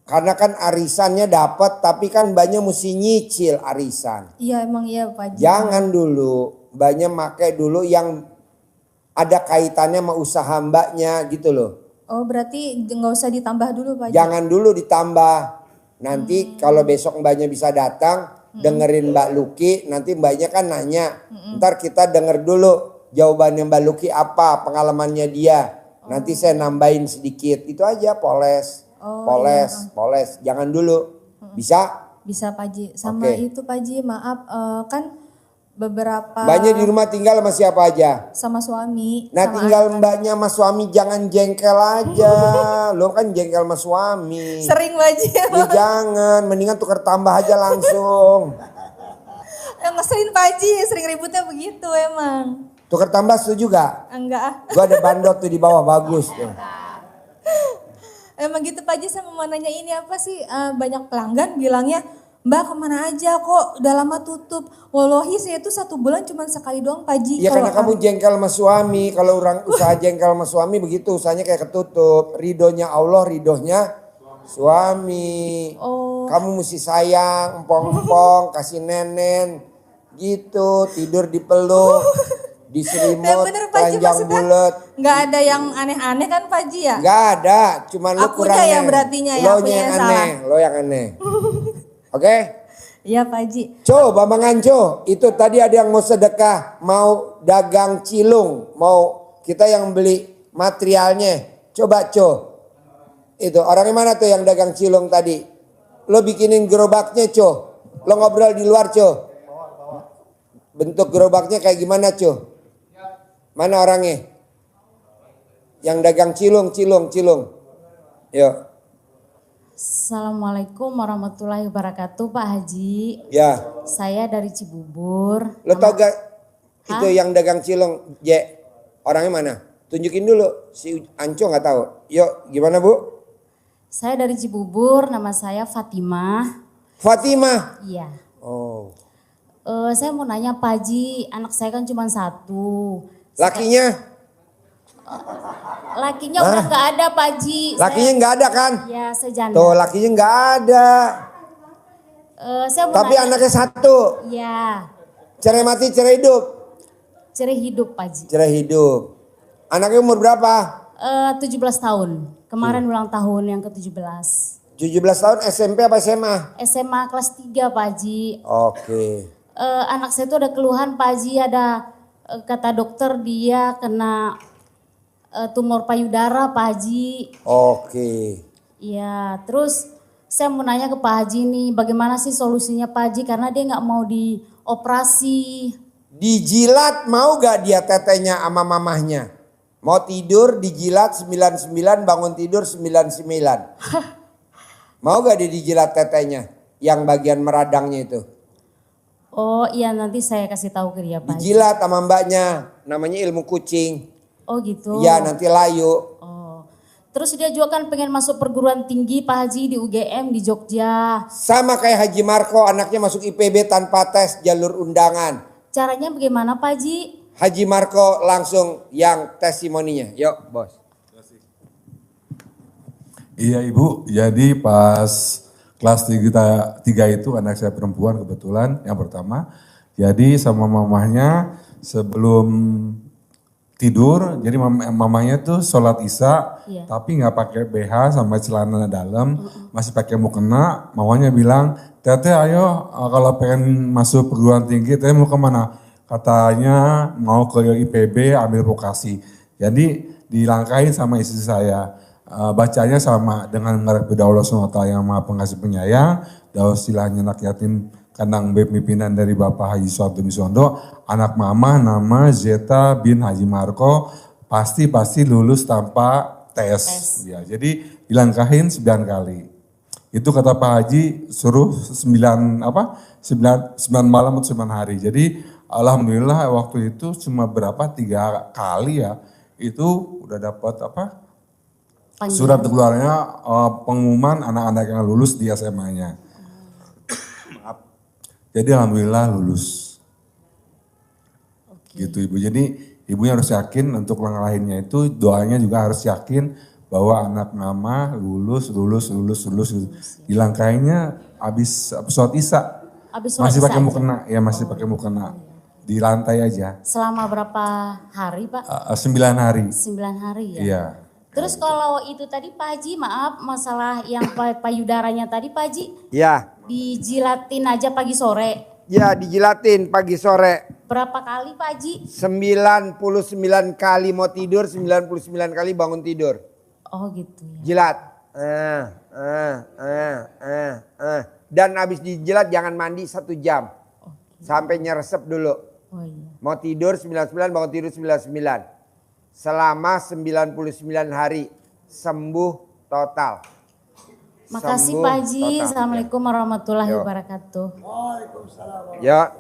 C: Karena kan arisannya dapat, tapi kan mbaknya mesti nyicil arisan.
M: Iya emang iya Pak Haji.
C: Jangan dulu, mbaknya pakai dulu yang ada kaitannya sama usaha mbaknya gitu loh.
M: Oh berarti nggak usah ditambah dulu Pak Haji?
C: Jangan dulu ditambah. Nanti kalau besok mbaknya bisa datang, dengerin Mbak Lucky, nanti mbaknya kan nanya. Ntar kita denger dulu jawabannya Mbak Lucky apa, pengalamannya dia. Nanti saya nambahin sedikit, itu aja poles. Poles. Jangan dulu. Bisa?
M: Bisa Pak Haji. Sama itu Pak Haji, maaf kan beberapa.
C: Mbaknya di rumah tinggal sama siapa aja?
M: Sama suami.
C: Nah
M: sama
C: tinggal
M: anak.
C: mbaknya sama suami jangan jengkel aja. Lo kan jengkel sama suami.
M: Sering Pak Haji.
C: Ya jangan, mendingan tukar tambah aja langsung.
M: Yang ngeselin Pak Haji, sering ributnya begitu emang.
C: Tukar tambah setuju gak?
M: Enggak ah.
C: Gua ada bandot tuh di bawah, bagus tuh.
M: Emang gitu Pak Haji, saya mau nanya ini apa sih, banyak pelanggan bilangnya, Mbak kemana aja kok udah lama tutup. Wallahi saya tuh 1 bulan cuma sekali doang Pak Haji.
C: Ya karena kamu jengkel sama suami. Kalau orang usaha jengkel sama suami begitu, usahanya kayak ketutup. Ridhonya Allah, ridhonya Suami.
M: Oh.
C: Kamu mesti sayang, empong-empong, kasih nenen. Gitu, tidur dipeluk, diselimut,
M: Bener Pak Haji,
C: telanjang
M: maksudnya
C: bulat.
M: nggak ada yang aneh-aneh kan Pak Haji ya?
C: Gak ada, cuman lu
M: Akunya
C: kurang.
M: yang berartinya ya,
C: Lo
M: akunya
C: yang
M: yang
C: aneh,
M: salah.
C: lo yang aneh. Oke?
M: Iya Pak Haji.
C: Bambangan itu tadi ada yang mau sedekah, mau dagang cilung, mau kita yang beli materialnya. Coba itu orangnya mana tuh yang dagang cilung tadi? Lo bikinin gerobaknya lo ngobrol di luar bentuk gerobaknya kayak gimana Mana orangnya? Yang dagang cilung. Yuk.
K: Assalamualaikum warahmatullahi wabarakatuh Pak Haji.
C: Ya.
K: Saya dari Cibubur.
C: Lo tau gak itu yang dagang cilung, orangnya mana? Tunjukin dulu, si Anco gak tahu. Yuk, gimana Bu?
K: Saya dari Cibubur, nama saya Fatimah.
C: Fatimah?
K: Iya.
C: Oh.
K: Saya mau nanya Pak Haji, anak saya kan cuma satu.
C: Lakinya?
K: Lakinya udah gak ada Pak Haji.
C: Lakinya gak ada kan?
K: Iya, saya janda.
C: Tuh, lakinya gak ada.
K: Saya mau
C: Tapi
K: nanya,
C: anaknya satu.
K: Iya.
C: Cerai mati, cerai hidup?
K: Cerai hidup Pak Haji.
C: Cerai hidup. Anaknya umur berapa?
K: 17 tahun. Kemarin ulang tahun yang ke-17.
C: 17 tahun SMP apa SMA?
K: SMA kelas 3 Pak Haji.
C: Oke.
K: Anak saya itu ada keluhan Pak Haji, ada kata dokter dia kena tumor payudara Pak Haji.
C: Oke.
K: Iya, terus saya mau nanya ke Pak Haji nih, bagaimana sih solusinya Pak Haji karena dia nggak mau dioperasi.
C: Dijilat mau gak dia tetenya sama mamahnya? Mau tidur dijilat 99, bangun tidur 99. Mau gak dia dijilat tetenya? Yang bagian meradangnya itu.
K: Oh iya, nanti saya kasih tahu ke dia Pak Haji.
C: Dijilat sama mbaknya, namanya ilmu kucing.
K: Oh gitu.
C: Iya, nanti layu.
K: Terus dia juga kan pengen masuk perguruan tinggi Pak Haji di UGM di Jogja.
C: Sama kayak Haji Marco, anaknya masuk IPB tanpa tes jalur undangan.
K: Caranya bagaimana Pak Haji?
C: Haji Marco langsung yang testimoninya. Yuk bos.
A: Iya Ibu, jadi pas kelas 3 itu anak saya perempuan kebetulan yang pertama. Jadi sama mamahnya sebelum tidur, jadi mamanya tuh sholat isya, tapi nggak pakai BH sama celana dalam, masih pakai mukena. Mamanya bilang, Tete ayo kalau pengen masuk perguruan tinggi, Tete mau kemana? Katanya mau ke IPB ambil vokasi. Jadi dilangkahin sama istri saya. Bacanya sama dengan mengharapi Allah SWT yang maha pengasih penyayang. Dausilahnya anak yatim kandang beb pimpinan dari Bapak Haji Suwarto Misondo. Anak mama nama Zeta bin Haji Marco pasti lulus tanpa tes. Ya, jadi dilangkahin 9 kali. Itu kata Pak Haji suruh 9 malam atau 9 hari. Jadi alhamdulillah waktu itu cuma 3 kali ya. Itu udah dapat surat keluarnya pengumuman anak-anak yang lulus di SMA-nya. Maaf. Jadi alhamdulillah lulus. Gitu Ibu. Jadi ibunya harus yakin untuk yang lainnya itu doanya juga harus yakin bahwa anak mama lulus. Dilangkainya habis sholat isya. Masih pakai mukena, ya masih pakai mukena. Di lantai aja.
K: Selama berapa hari Pak?
A: 9 hari.
K: 9 hari ya?
A: Iya.
K: Terus kalau itu tadi Pak Haji, maaf masalah yang payudaranya tadi Pak Haji.
C: Ya.
K: Dijilatin aja pagi sore.
C: Ya dijilatin pagi sore.
K: Berapa kali Pak Haji?
C: 99 kali mau tidur, 99 kali bangun tidur.
K: Oh gitu ya.
C: Jilat. Dan habis dijilat jangan mandi 1 jam. Sampai nyeresep dulu.
K: Oh iya.
C: Mau tidur 99, bangun tidur 99. Selama 99 hari sembuh total.
K: Makasih Pak Haji. Assalamualaikum warahmatullahi wabarakatuh.
C: Waalaikumsalam. Ya.